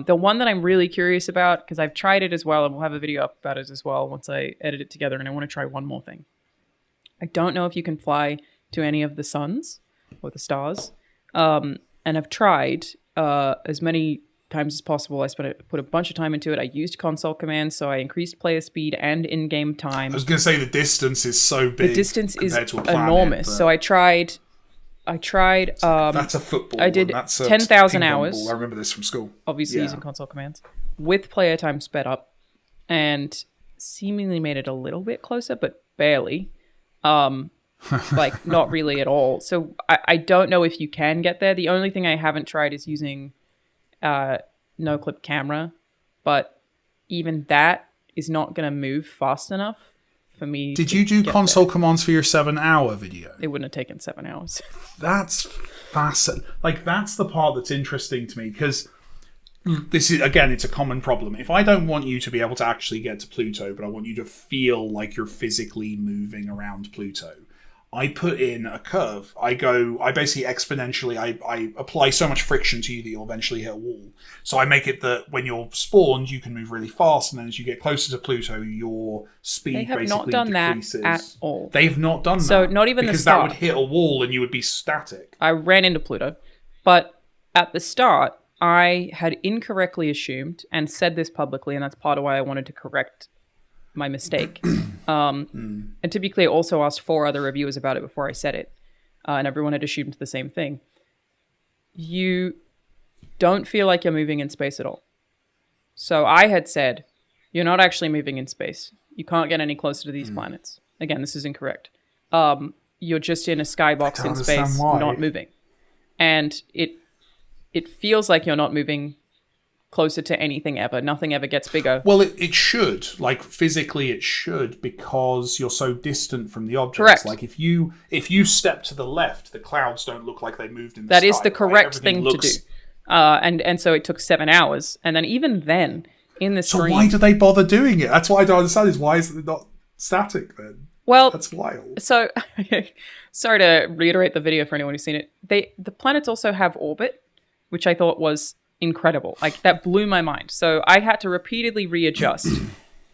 [SPEAKER 1] The one that I'm really curious about, because I've tried it as well, and we'll have a video up about it as well once I edit it together, and I want to try one more thing. I don't know if you can fly to any of the suns or the stars, and I've tried as many times as possible. I put a bunch of time into it. I used console commands, so I increased player speed and in-game time.
[SPEAKER 2] I was going to say the distance is so big.
[SPEAKER 1] The distance is enormous. So I tried I tried.
[SPEAKER 2] That's a football.
[SPEAKER 1] I did
[SPEAKER 2] That's a
[SPEAKER 1] 10,000
[SPEAKER 2] ping pong
[SPEAKER 1] hours.
[SPEAKER 2] ball. I remember this from school.
[SPEAKER 1] Obviously using console commands with player time sped up, and seemingly made it a little bit closer, but barely. Like not really at all. So I don't know if you can get there. The only thing I haven't tried is using no clip camera, but even that is not going to move fast enough for me.
[SPEAKER 2] Did you do console commands for your 7-hour video?
[SPEAKER 1] It wouldn't have taken 7 hours.
[SPEAKER 2] That's fascinating. Like, that's the part that's interesting to me, because this is, again, it's a common problem. If I don't want you to be able to actually get to Pluto, but I want you to feel like you're physically moving around Pluto, I put in a curve. I basically exponentially, I apply so much friction to you that you'll eventually hit a wall. So I make it that when you're spawned, you can move really fast, and then as you get closer to Pluto, your speed basically decreases. They have not done that
[SPEAKER 1] at all.
[SPEAKER 2] They've not done that.
[SPEAKER 1] So not even the start.
[SPEAKER 2] Because that would hit a wall and you would be static.
[SPEAKER 1] I ran into Pluto, but at the start, I had incorrectly assumed and said this publicly, and that's part of why I wanted to correct my mistake. And to be clear, also asked 4 other reviewers about it before I said it, and everyone had assumed the same thing. You don't feel like you're moving in space at all. So I had said, you're not actually moving in space. You can't get any closer to these planets. Again, this is incorrect. You're just in a skybox in space, not moving. And it feels like you're not moving closer to anything ever. Nothing ever gets bigger.
[SPEAKER 2] Well, it should. Like, physically it should, because you're so distant from the objects.
[SPEAKER 1] Correct.
[SPEAKER 2] Like, if you step to the left, the clouds don't look like they moved in the
[SPEAKER 1] sky.
[SPEAKER 2] That
[SPEAKER 1] is the correct thing to do. And so it took 7 hours. And then even then, in the stream...
[SPEAKER 2] So why do they bother doing it? That's what I don't understand, is why is it not static then?
[SPEAKER 1] Well...
[SPEAKER 2] That's wild.
[SPEAKER 1] So, sorry to reiterate the video for anyone who's seen it. The planets also have orbit, which I thought was incredible. Like, that blew my mind. So I had to repeatedly readjust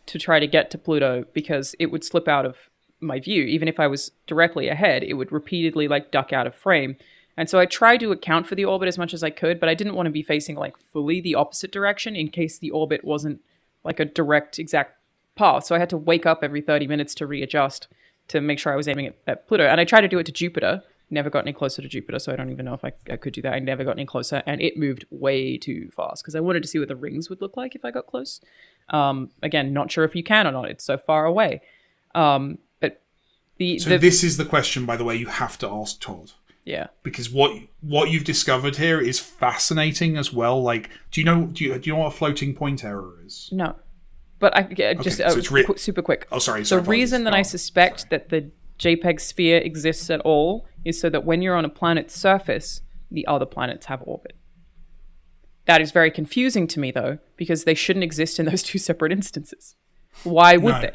[SPEAKER 1] to try to get to Pluto, because it would slip out of my view. Even if I was directly ahead, it would repeatedly like duck out of frame. And so I tried to account for the orbit as much as I could, but I didn't want to be facing like fully the opposite direction in case the orbit wasn't like a direct exact path. So I had to wake up every 30 minutes to readjust to make sure I was aiming at Pluto. And I tried to do it to Jupiter. Never got any closer to Jupiter, so I don't even know if I could do that. I never got any closer, and it moved way too fast because I wanted to see what the rings would look like if I got close. Again, not sure if you can or not. It's so far away. But
[SPEAKER 2] this is the question, by the way, you have to ask Todd.
[SPEAKER 1] Yeah. Because
[SPEAKER 2] what you've discovered here is fascinating as well. Like, do you know what a floating point error is?
[SPEAKER 1] No. But super quick.
[SPEAKER 2] Oh, sorry.
[SPEAKER 1] The reason that I suspect that the JPEG sphere exists at all is so that when you're on a planet's surface, the other planets have orbit. That is very confusing to me, though, because they shouldn't exist in those two separate instances. Why would they?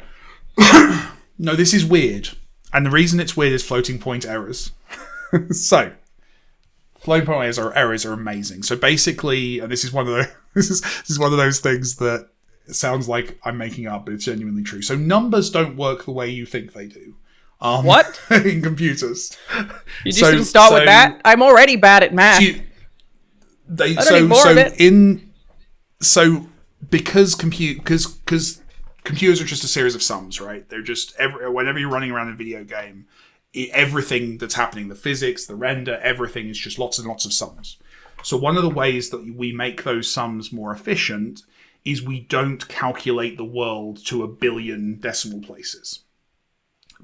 [SPEAKER 2] No, this is weird. And the reason it's weird is floating point errors. So, floating point errors are amazing. So basically, and this is one of the this is one of those things that sounds like I'm making up, but it's genuinely true. So numbers don't work the way you think they do.
[SPEAKER 1] What?
[SPEAKER 2] In computers.
[SPEAKER 1] You just didn't start with that? I'm already bad at math.
[SPEAKER 2] Because computers are just a series of sums, right? They're just, whenever you're running around a video game, everything that's happening, the physics, the render, everything is just lots and lots of sums. So one of the ways that we make those sums more efficient is we don't calculate the world to 1 billion decimal places.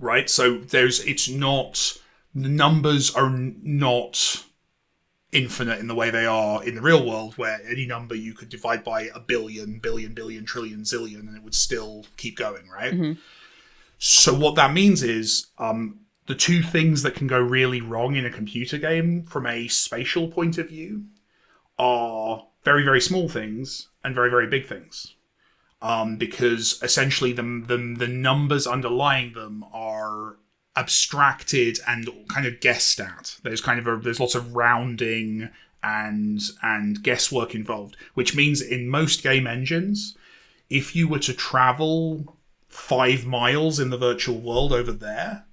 [SPEAKER 2] Right, so the numbers are not infinite in the way they are in the real world, where any number you could divide by 1 billion, trillion, zillion, and it would still keep going, right? Mm-hmm. So what that means is the two things that can go really wrong in a computer game from a spatial point of view are very, very small things and very, very big things. Because essentially the numbers underlying them are abstracted and kind of guessed at. There's lots of rounding and guesswork involved, which means in most game engines, if you were to travel 5 miles in the virtual world over there,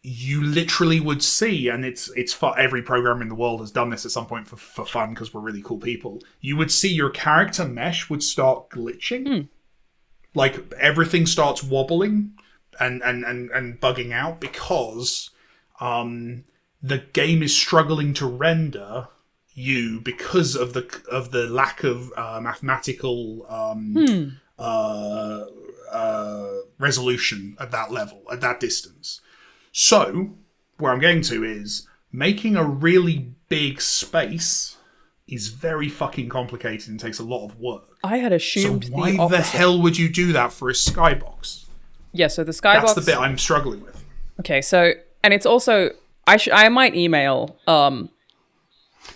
[SPEAKER 2] you literally would see, and it's every programmer in the world has done this at some point for fun because we're really cool people. You would see your character mesh would start glitching, like everything starts wobbling and bugging out because the game is struggling to render you because of the lack of mathematical resolution at that level, at that distance. So, where I'm getting to is, making a really big space is very fucking complicated and takes a lot of work.
[SPEAKER 1] I had assumed
[SPEAKER 2] so why
[SPEAKER 1] the opposite.
[SPEAKER 2] the hell would you do that for a skybox?
[SPEAKER 1] Yeah, so the skybox...
[SPEAKER 2] That's the bit I'm struggling with.
[SPEAKER 1] Okay, so... And it's also... I might email...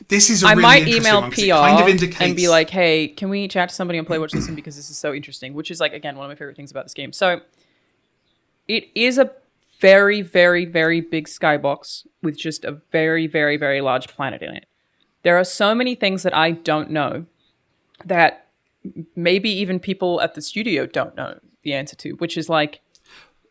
[SPEAKER 2] This is a really interesting one,
[SPEAKER 1] PR
[SPEAKER 2] it kind of indicates...
[SPEAKER 1] and be like, hey, can we chat to somebody on Playwatch Listen because this is so interesting, which is, like, again, one of my favorite things about this game. So, it is a very, very, very big skybox with just a very, very, very large planet in it. There are so many things that I don't know that maybe even people at the studio don't know the answer to, which is, like,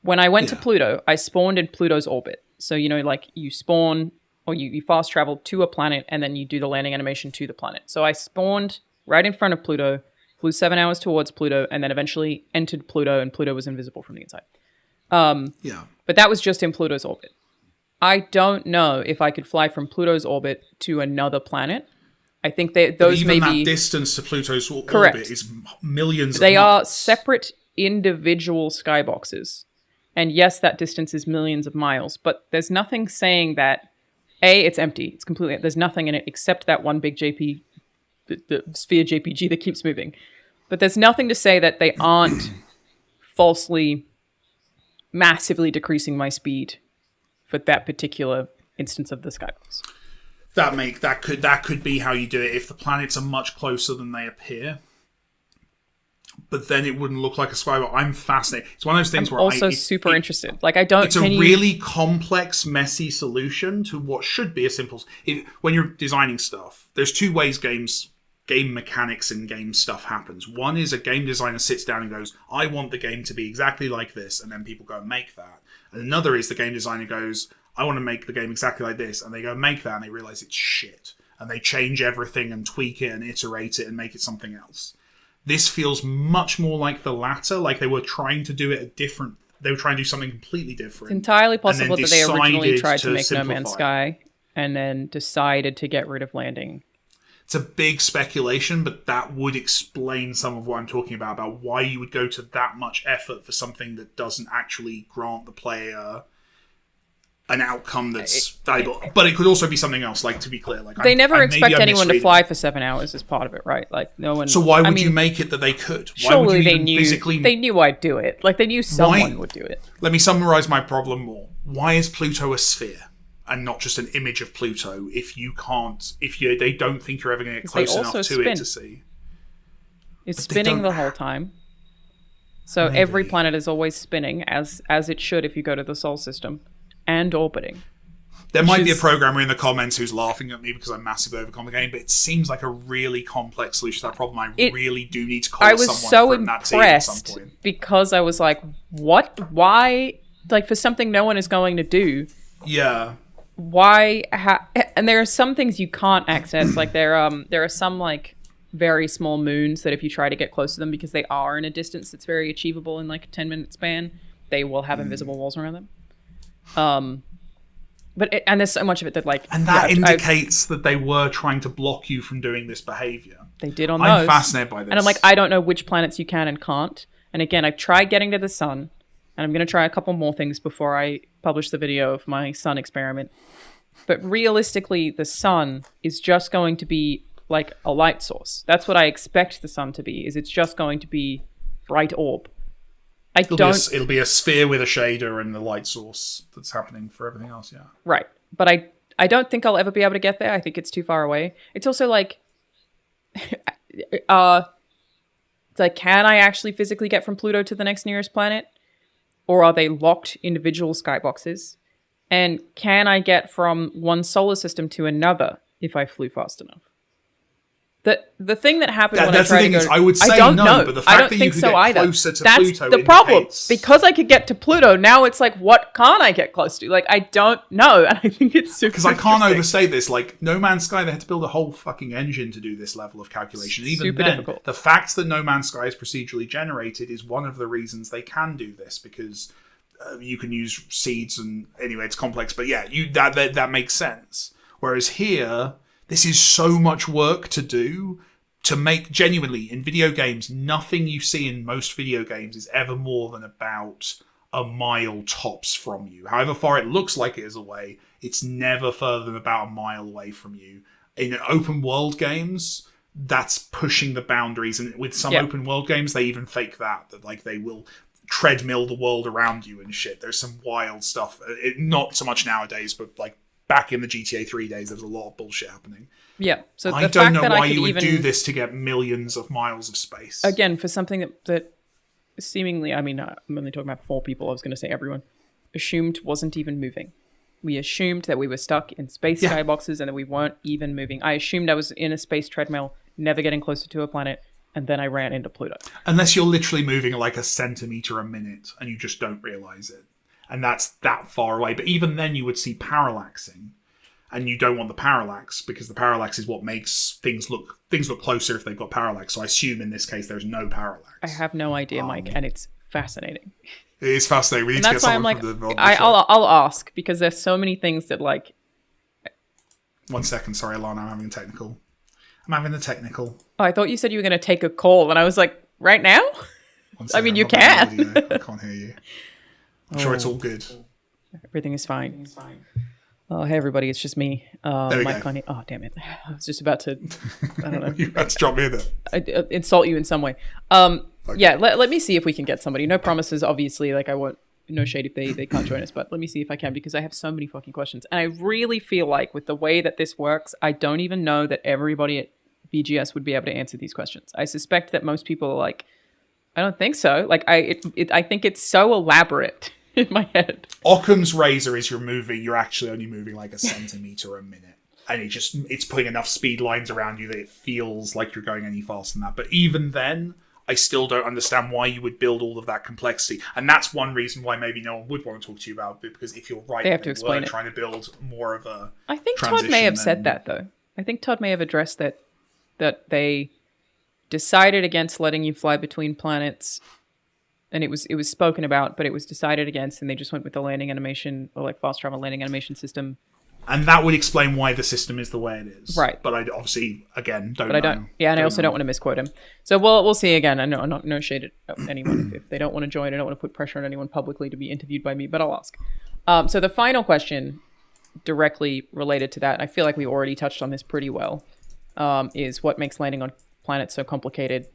[SPEAKER 1] when I went to Pluto, I spawned in Pluto's orbit. So, you know, like, you spawn... or you fast travel to a planet and then you do the landing animation to the planet. So I spawned right in front of Pluto, flew 7 hours towards Pluto, and then eventually entered Pluto, and Pluto was invisible from the inside. But that was just in Pluto's orbit. I don't know if I could fly from Pluto's orbit to another planet. I think those may be...
[SPEAKER 2] Even that distance to Pluto's
[SPEAKER 1] correct.
[SPEAKER 2] Orbit is millions of
[SPEAKER 1] They
[SPEAKER 2] miles.
[SPEAKER 1] are separate individual skyboxes. And yes, that distance is millions of miles, but there's nothing saying that it's empty. It's completely... There's nothing in it except that one big the sphere JPG that keeps moving. But there's nothing to say that they aren't falsely, massively decreasing my speed for that particular instance of the skybox.
[SPEAKER 2] That could be how you do it if the planets are much closer than they appear. But then it wouldn't look like a skybox. I'm fascinated. It's one of those things where
[SPEAKER 1] I'm super interested. Like, I don't...
[SPEAKER 2] It's a really complex, messy solution to what should be a simple... When you're designing stuff, there's two ways game mechanics and game stuff happens. One is a game designer sits down and goes, I want the game to be exactly like this, and then people go and make that. And another is the game designer goes, I want to make the game exactly like this, and they go make that, and they realize it's shit. And they change everything and tweak it and iterate it and make it something else. This feels much more like the latter, like they were trying to do it they were trying to do something completely different.
[SPEAKER 1] It's entirely possible that they originally tried to make
[SPEAKER 2] simplify.
[SPEAKER 1] No Man's Sky and then decided to get rid of landing.
[SPEAKER 2] It's a big speculation, but that would explain some of what I'm talking about why you would go to that much effort for something that doesn't actually grant the player an outcome that's valuable. But it could also be something else, like, to be clear. Like,
[SPEAKER 1] they never expect anyone to fly for 7 hours as part of it, right? Like, no one...
[SPEAKER 2] So why would you make it that they could? Why
[SPEAKER 1] surely
[SPEAKER 2] would you
[SPEAKER 1] they knew
[SPEAKER 2] physically...
[SPEAKER 1] They knew I'd do it. Like, they knew someone would do it.
[SPEAKER 2] Let me summarize my problem more. Why is Pluto a sphere and not just an image of Pluto if they don't think you're ever going to get close enough to it to see?
[SPEAKER 1] It's spinning the whole time. So
[SPEAKER 2] Maybe.
[SPEAKER 1] Every planet is always spinning, as it should if you go to the Sol system, and orbiting.
[SPEAKER 2] There might be a programmer in the comments who's laughing at me because I'm massively overcomplicating, but it seems like a really complex solution to that problem. I really do need to call someone from that team at some point.
[SPEAKER 1] Because I was like, what? Why? Like, for something no one is going to do.
[SPEAKER 2] Yeah.
[SPEAKER 1] Why? And there are some things you can't access. Like, there are some, like, very small moons that if you try to get close to them, because they are in a distance that's very achievable in, like, a 10-minute span, they will have invisible walls around them. And there's so much of it that, like...
[SPEAKER 2] And that indicates that they were trying to block you from doing this behavior.
[SPEAKER 1] They did on those.
[SPEAKER 2] I'm fascinated by this.
[SPEAKER 1] And I'm like, I don't know which planets you can and can't. And again, I've tried getting to the sun, and I'm going to try a couple more things before I publish the video of my sun experiment. But realistically, the sun is just going to be like a light source. That's what I expect the sun to be, is it's just going to be bright orb.
[SPEAKER 2] It'll be a sphere with a shader and the light source that's happening for everything else, yeah.
[SPEAKER 1] Right. But I don't think I'll ever be able to get there. I think it's too far away. It's also like... it's like, can I actually physically get from Pluto to the next nearest planet? Or are they locked individual skyboxes? And can I get from one solar system to another if I flew fast enough? The thing that happened when I tried to go...
[SPEAKER 2] I would say
[SPEAKER 1] no,
[SPEAKER 2] but the fact that you could get closer to Pluto
[SPEAKER 1] the problem. Because I could get to Pluto, now it's like, what can't I get close to? Like, I don't know, and I think it's super
[SPEAKER 2] Because I can't overstate this. Like, No Man's Sky, they had to build a whole fucking engine to do this level of calculation. And even then, difficult. The fact that No Man's Sky is procedurally generated is one of the reasons they can do this, because seeds, and anyway, it's complex. But yeah, that makes sense. Whereas here, this is so much work to do to make, genuinely, in video games, nothing you see in most video games is ever more than about a mile tops from you. However far it looks like it is away, it's never further than about a mile away from you. In open world games, that's pushing the boundaries, and with some open world games, they even fake that like they will treadmill the world around you and shit. There's some wild stuff. Not so much nowadays, but like back in the GTA 3 days, there was a lot of bullshit happening.
[SPEAKER 1] Yeah, so
[SPEAKER 2] I don't know why you would do this to get millions of miles of space.
[SPEAKER 1] Again, for something that seemingly, I mean, I'm only talking about 4 people, I was going to say everyone, assumed wasn't even moving. We assumed that we were stuck in space skyboxes and that we weren't even moving. I assumed I was in a space treadmill, never getting closer to a planet, and then I ran into Pluto.
[SPEAKER 2] Unless you're literally moving like a centimeter a minute and you just don't realize it. And that's that far away. But even then you would see parallaxing. And you don't want the parallax, because the parallax is what makes things look closer if they've got parallax. So I assume in this case there's no parallax.
[SPEAKER 1] I have no idea, Mike, and it's fascinating.
[SPEAKER 2] It is fascinating. We need to get someone from the
[SPEAKER 1] I'll ask, because there's so many things that like...
[SPEAKER 2] 1 second, sorry, Alanah, I'm having the technical.
[SPEAKER 1] Oh, I thought you said you were going to take a call, and I was like, right now? I mean, you can.
[SPEAKER 2] I can't hear you. I'm sure it's all good.
[SPEAKER 1] Everything is fine. Oh, hey, everybody, it's just me. Mike Connie. Oh, damn it. I was just about to, I don't know.
[SPEAKER 2] You had to drop me in there.
[SPEAKER 1] Insult you in some way. Okay. Yeah, let me see if we can get somebody. No promises, obviously. Like, I want no shade if they can't join us, but let me see if I can, because I have so many fucking questions. And I really feel like with the way that this works, I don't even know that everybody at BGS would be able to answer these questions. I suspect that most people are like, I don't think so. Like, I think it's so elaborate in my head.
[SPEAKER 2] Occam's razor is you're actually only moving like a centimeter a minute. And it's putting enough speed lines around you that it feels like you're going any faster than that. But even then, I still don't understand why you would build all of that complexity. And that's one reason why maybe no one would want to talk to you about it, because if you're right,
[SPEAKER 1] they have to explain it.
[SPEAKER 2] Trying to build more of a
[SPEAKER 1] I think Todd may have said that, though. I think Todd may have addressed that they decided against letting you fly between planets, and it was spoken about, but it was decided against, and they just went with the landing animation, or like fast travel landing animation system.
[SPEAKER 2] And that would explain why the system is the way it is.
[SPEAKER 1] Right.
[SPEAKER 2] But I obviously, again, don't know.
[SPEAKER 1] I don't. Yeah, and I also don't want to misquote him. So we'll see again. I know I'm not no shade at anyone. If they don't want to join, I don't want to put pressure on anyone publicly to be interviewed by me, but I'll ask. So the final question, directly related to that, and I feel like we already touched on this pretty well, is what makes landing on planets so complicated?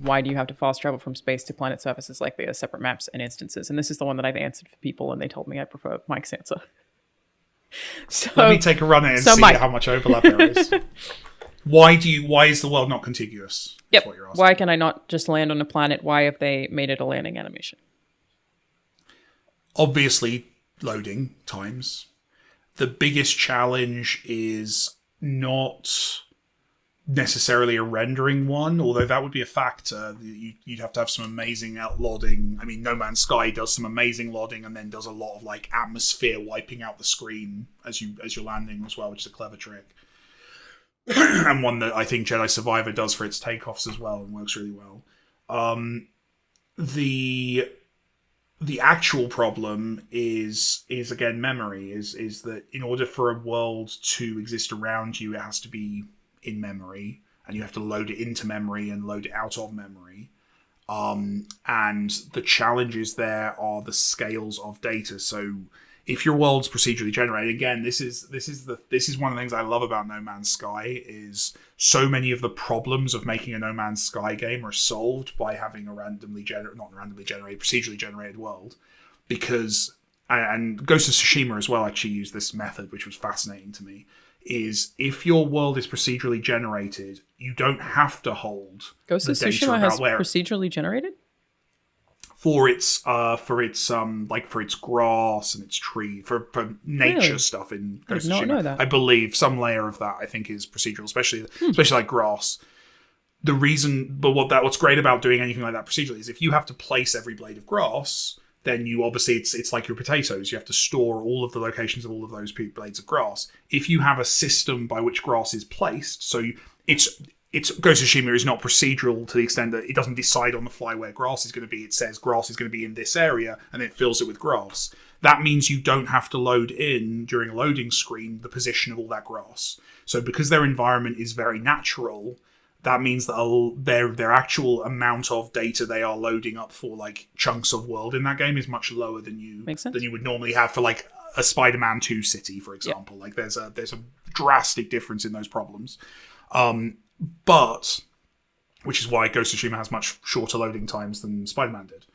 [SPEAKER 1] Why do you have to fast travel from space to planet surfaces like they are separate maps and instances? And this is the one that I've answered for people, and they told me I prefer Mike's answer. So,
[SPEAKER 2] let me take a run at it and see how much overlap there is. Why is the world not contiguous?
[SPEAKER 1] Yep. Why can I not just land on a planet? Why have they made it a landing animation?
[SPEAKER 2] Obviously, loading times. The biggest challenge is not necessarily a rendering one, although that would be a factor. You'd have to have some amazing lodding. I mean, No Man's Sky does some amazing lodding, and then does a lot of like atmosphere wiping out the screen as you're landing as well, which is a clever trick. And one that I think Jedi Survivor does for its takeoffs as well, and works really well. The actual problem is again memory. Is that in order for a world to exist around you, it has to be in memory, and you have to load it into memory and load it out of memory. And the challenges there are the scales of data. So if your world's procedurally generated, again, this is one of the things I love about No Man's Sky, is so many of the problems of making a No Man's Sky game are solved by having a procedurally generated world. Because, and Ghost of Tsushima as well actually used this method, which was fascinating to me, is if your world is procedurally generated, you don't have to hold
[SPEAKER 1] Ghost of Tsushima has procedurally generated
[SPEAKER 2] for its grass and its tree for nature stuff in Ghost of Tsushima. Know that. I believe some layer of that I think is procedural, especially like grass. What's great about doing anything like that procedurally is if you have to place every blade of grass, then you obviously, it's like your potatoes. You have to store all of the locations of all of those blades of grass. If you have a system by which grass is placed, so it's Ghost of Tsushima is not procedural to the extent that it doesn't decide on the fly where grass is going to be. It says grass is going to be in this area, and it fills it with grass. That means you don't have to load in, during a loading screen, the position of all that grass. So because their environment is very natural, that means that their actual amount of data they are loading up for like chunks of world in that game is much lower than you would normally have for like a Spider-Man 2 city, for example. Like there's a drastic difference in those problems. But, which is why Ghost of Tsushima has much shorter loading times than Spider-Man did.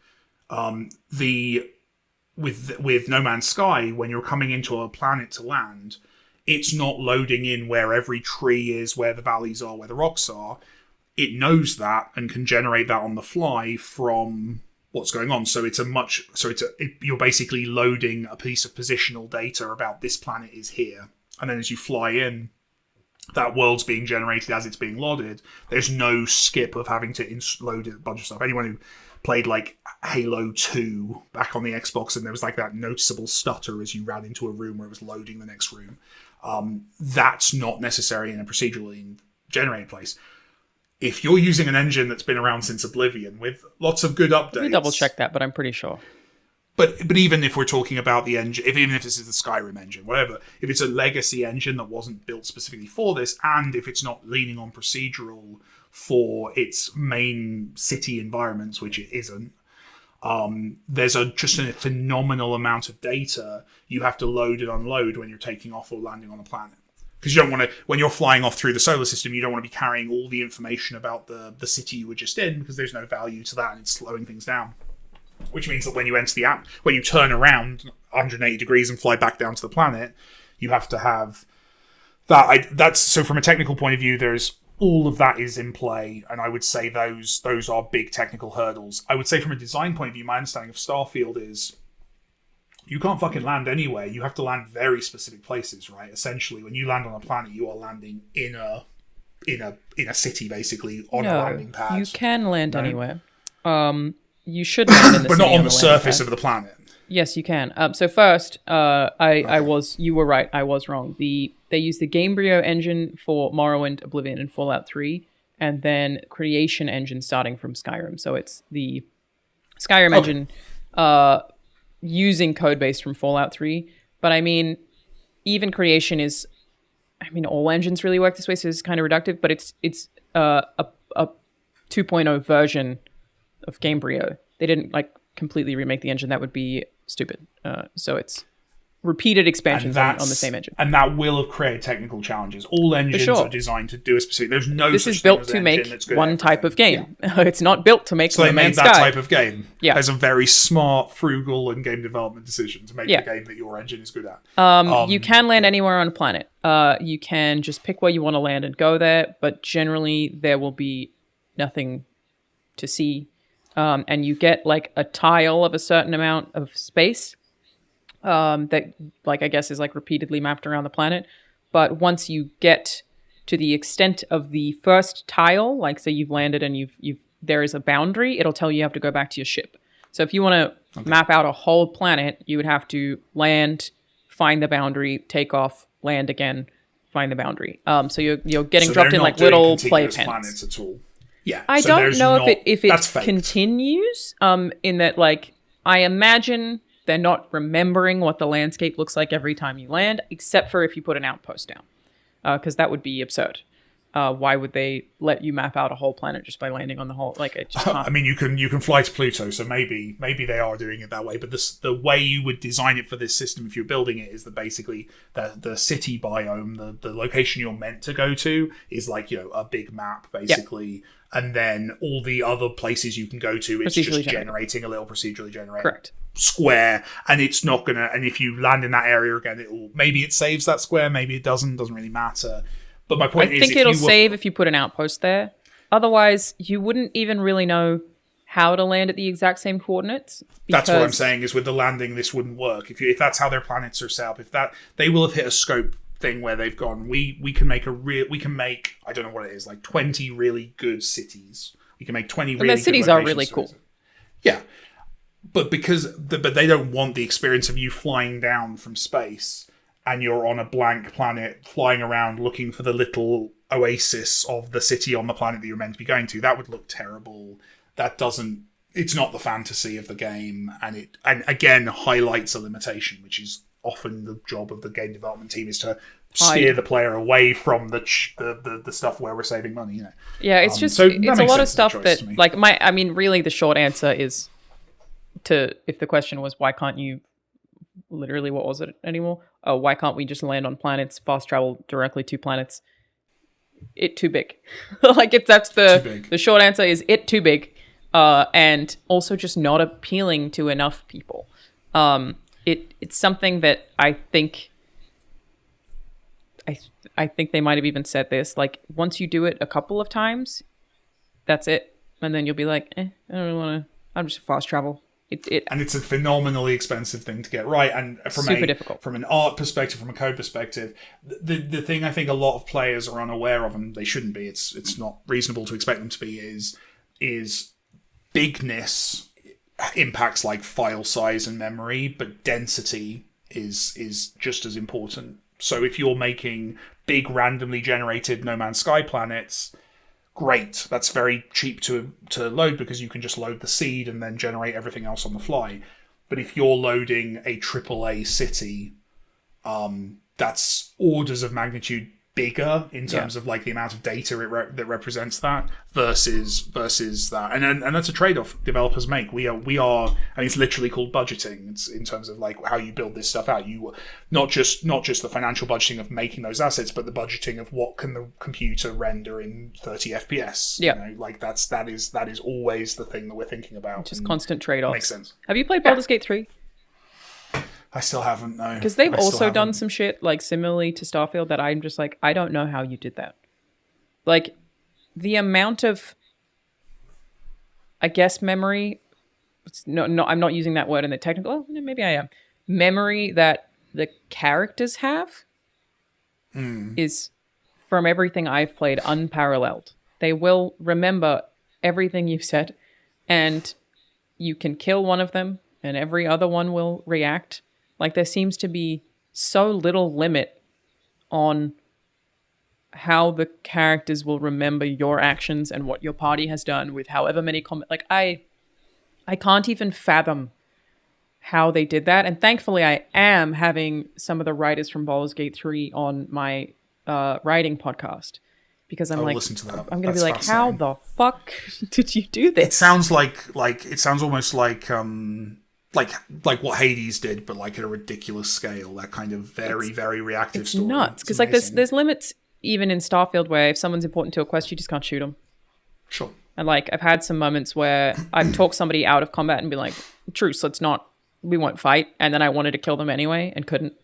[SPEAKER 2] With No Man's Sky, when you're coming into a planet to land, it's not loading in where every tree is, where the valleys are, where the rocks are. It knows that and can generate that on the fly from what's going on. So you're basically loading a piece of positional data about this planet is here, and then as you fly in, that world's being generated as it's being loaded. There's no skip of having to load a bunch of stuff. Anyone who played like Halo 2 back on the Xbox, and there was like that noticeable stutter as you ran into a room where it was loading the next room. That's not necessary in a procedurally generated place. If you're using an engine that's been around since Oblivion with lots of good updates... Let me
[SPEAKER 1] double check that, but I'm pretty sure.
[SPEAKER 2] But even if we're talking about the engine, even if this is the Skyrim engine, whatever, if it's a legacy engine that wasn't built specifically for this, and if it's not leaning on procedural for its main city environments, which it isn't, there's just a phenomenal amount of data you have to load and unload when you're taking off or landing on a planet. Because you don't want to, when you're flying off through the solar system, you don't want to be carrying all the information about the city you were just in, because there's no value to that and it's slowing things down. Which means that when you enter the app, when you turn around 180 degrees and fly back down to the planet, you have to have that. So from a technical point of view, there's all of that is in play, and I would say those are big technical hurdles. I would say from a design point of view, my understanding of Starfield is you can't fucking land anywhere. You have to land very specific places, right? Essentially, when you land on a planet, you are landing in a city, basically on a landing pad.
[SPEAKER 1] You can land anywhere. You should land in the
[SPEAKER 2] but
[SPEAKER 1] city
[SPEAKER 2] not on the surface of the planet.
[SPEAKER 1] Yes, you can. So first, you were right. I was wrong. They used the Gamebryo engine for Morrowind, Oblivion, and Fallout 3, and then Creation engine starting from Skyrim. So it's the Skyrim engine using code base from Fallout 3. But I mean, even Creation is, all engines really work this way, so it's kind of reductive. But it's a 2.0 version of Gamebryo. They didn't completely remake the engine. That would be stupid. So it's repeated expansions on the same engine.
[SPEAKER 2] And that will have created technical challenges. All engines are designed to do a specific... There's no
[SPEAKER 1] This is built to make one type of game. Yeah. It's not built to make No Man's Sky.
[SPEAKER 2] So they made that type of game. Yeah. There's a very smart, frugal, and game development decision to make the game that your engine is good at.
[SPEAKER 1] You can land anywhere on a planet. You can just pick where you want to land and go there, but generally there will be nothing to see. And you get a tile of a certain amount of space that I guess is repeatedly mapped around the planet. But once you get to the extent of the first tile, say you've landed and there is a boundary, it'll tell you have to go back to your ship. So if you want to map out a whole planet, you would have to land, find the boundary, take off, land again, find the boundry. So you're getting dropped in little playpens.
[SPEAKER 2] Planets at all. Yeah,
[SPEAKER 1] I don't know if it continues. In that, I imagine they're not remembering what the landscape looks like every time you land, except for if you put an outpost down, because that would be absurd. Why would they let you map out a whole planet just by landing on the whole? It just can't.
[SPEAKER 2] You can fly to Pluto, so maybe they are doing it that way. But the way you would design it for this system, if you're building it, is that basically the city biome, the location you're meant to go to, is a big map basically. Yep. And then all the other places you can go to, it's just generating a little procedurally generated square, and it's not gonna. And if you land in that area again, maybe it saves that square, maybe it doesn't really matter. But my point is,
[SPEAKER 1] I think it'll save if you put an outpost there. Otherwise, you wouldn't even really know how to land at the exact same coordinates.
[SPEAKER 2] That's what I'm saying. Is with the landing, this wouldn't work. If that's how their planets are set up, they will have hit a scope thing where they've gone, we can make I don't know what it is, 20 really good cities. We can make 20 really good
[SPEAKER 1] their cities are really cool.
[SPEAKER 2] Yeah. But but they don't want the experience of you flying down from space and you're on a blank planet flying around looking for the little oasis of the city on the planet that you're meant to be going to. That would look terrible. It's not the fantasy of the game, and again highlights a limitation, which is often the job of the game development team, is to steer the player away from the stuff where we're saving money.
[SPEAKER 1] Yeah, it's just it's a lot of stuff that really the short answer is if the question was why can't you literally what was it anymore? Oh, why can't we just land on planets, fast travel directly to planets? It too big. If that's the short answer is it too big. And also just not appealing to enough people. It's something that I think they might have even said this. Like, once you do it a couple of times, that's it, and then you'll be like, I don't really want to. I'm just fast travel.
[SPEAKER 2] And it's a phenomenally expensive thing to get right, and
[SPEAKER 1] difficult.
[SPEAKER 2] From an art perspective, from a code perspective, the thing I think a lot of players are unaware of, and they shouldn't be. It's not reasonable to expect them to be. Is bigness impacts like file size and memory, but density is just as important. So if you're making big randomly generated No Man's Sky planets, great. That's very cheap to load because you can just load the seed and then generate everything else on the fly. But if you're loading a AAA city, that's orders of magnitude bigger in terms of like the amount of data that represents that versus that, and that's a trade-off developers make. We are. I mean, it's literally called budgeting. It's in terms of like how you build this stuff out. You not just the financial budgeting of making those assets, but the budgeting of what can the computer render in 30 FPS.
[SPEAKER 1] Yeah,
[SPEAKER 2] that is always the thing that we're thinking about.
[SPEAKER 1] Just constant trade-offs.
[SPEAKER 2] Makes sense.
[SPEAKER 1] Have you played Baldur's Gate 3?
[SPEAKER 2] I still haven't, no.
[SPEAKER 1] Because they've also done some shit like similarly to Starfield that I'm just like, I don't know how you did that. Like, the amount of, I guess, memory. No, I'm not using that word in the technical. Oh, maybe I am. Memory that the characters have is, from everything I've played, unparalleled. They will remember everything you've said, and you can kill one of them, and every other one will react. Like, there seems to be so little limit on how the characters will remember your actions and what your party has done with however many Like, I can't even fathom how they did that. And thankfully, I am having some of the writers from Baldur's Gate 3 on my writing podcast. Because I'm listen to that. I'm going to be like, how the fuck did you do this?
[SPEAKER 2] It sounds it sounds almost like what Hades did, but like at a ridiculous scale. That kind of very reactive story.
[SPEAKER 1] It's nuts because like there's limits even in Starfield where if someone's important to a quest, you just can't shoot them.
[SPEAKER 2] Sure.
[SPEAKER 1] And like I've had some moments where I've talked somebody out of combat and be like, "Truce, we won't fight." And then I wanted to kill them anyway and couldn't,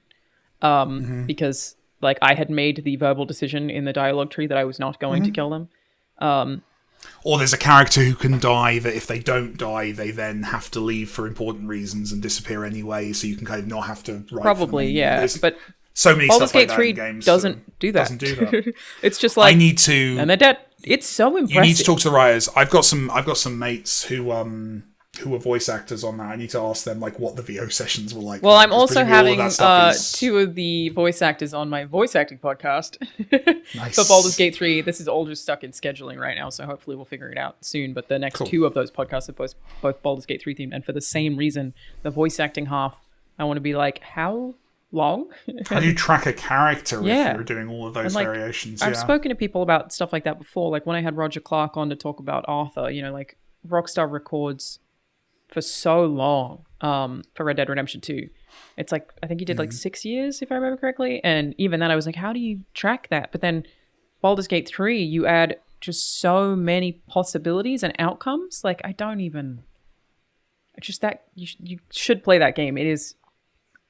[SPEAKER 1] because like I had made the verbal decision in the dialogue tree that I was not going to kill them.
[SPEAKER 2] Or there's a character who can die that if they don't die, they then have to leave for important reasons and disappear anyway, so you can kind of not have to write
[SPEAKER 1] probably, yeah. There's but
[SPEAKER 2] so many
[SPEAKER 1] Baldur's
[SPEAKER 2] stuff like
[SPEAKER 1] Gate
[SPEAKER 2] that
[SPEAKER 1] 3
[SPEAKER 2] in games.
[SPEAKER 1] Doesn't do that. It's just like
[SPEAKER 2] I need to,
[SPEAKER 1] and they're dead. It's so impressive.
[SPEAKER 2] You need to talk to the writers. I've got some mates who are voice actors on that. I need to ask them like what the VO sessions were like.
[SPEAKER 1] Well, I'm also having two of the voice actors on my voice acting podcast for Baldur's Gate 3. This is all just stuck in scheduling right now, so hopefully we'll figure it out soon. But the next two of those podcasts are both Baldur's Gate 3 themed, and for the same reason, the voice acting half, I want to be like, how long?
[SPEAKER 2] How do you track a character if you're doing all of those variations?
[SPEAKER 1] I've spoken to people about stuff like that before. Like when I had Roger Clark on to talk about Arthur, like Rockstar records for so long for Red Dead Redemption 2. It's like, I think he did like 6 years, if I remember correctly. And even then I was like, how do you track that? But then Baldur's Gate 3, you add just so many possibilities and outcomes. Like, you should play that game. It is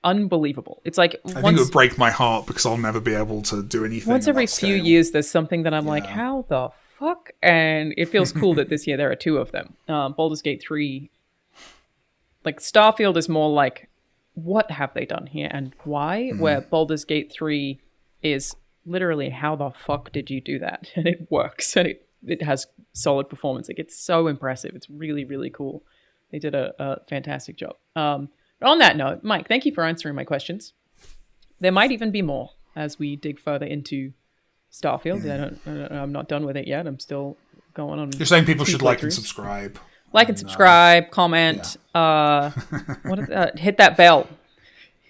[SPEAKER 1] unbelievable. It's like,
[SPEAKER 2] I think it would break my heart because I'll never be able to do anything.
[SPEAKER 1] Once every few years, there's something that I'm like, how the fuck? And it feels cool that this year there are two of them. Baldur's Gate 3, like Starfield is more like, what have they done here and why? Where Baldur's Gate 3 is literally, how the fuck did you do that? And it works, and it has solid performance. Like, it's so impressive. It's really, really cool. They did a fantastic job. On that note, Mike, thank you for answering my questions. There might even be more as we dig further into Starfield. I'm not done with it yet. I'm still going on.
[SPEAKER 2] You're saying people
[SPEAKER 1] 2
[SPEAKER 2] should like and
[SPEAKER 1] playthroughs.
[SPEAKER 2] subscribe.
[SPEAKER 1] Like and subscribe, comment, hit that bell.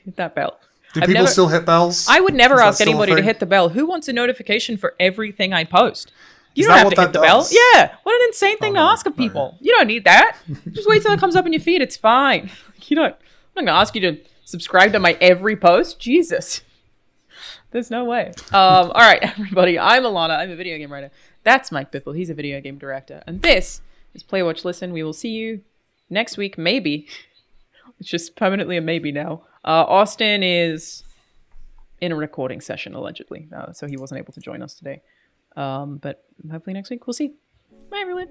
[SPEAKER 1] Hit that bell.
[SPEAKER 2] Do people still hit bells?
[SPEAKER 1] I would never
[SPEAKER 2] Is that
[SPEAKER 1] ask
[SPEAKER 2] still a
[SPEAKER 1] anybody to
[SPEAKER 2] thing?
[SPEAKER 1] hit the bell. Who wants a notification for everything I post? You
[SPEAKER 2] Is
[SPEAKER 1] don't
[SPEAKER 2] that
[SPEAKER 1] have
[SPEAKER 2] what
[SPEAKER 1] to hit
[SPEAKER 2] that
[SPEAKER 1] the bell.
[SPEAKER 2] does?
[SPEAKER 1] Yeah. What an insane thing to ask of people. You don't need that. Just wait till it comes up in your feed. It's fine. I'm not going to ask you to subscribe to my every post. Jesus. There's no way. All right, everybody. I'm Alanah. I'm a video game writer. That's Mike Biffle. He's a video game director. And this is Play, Watch, Listen. We will see you next week, maybe. It's just permanently a maybe now. Austin is in a recording session, allegedly. So he wasn't able to join us today. But hopefully next week we'll see. Bye, everyone.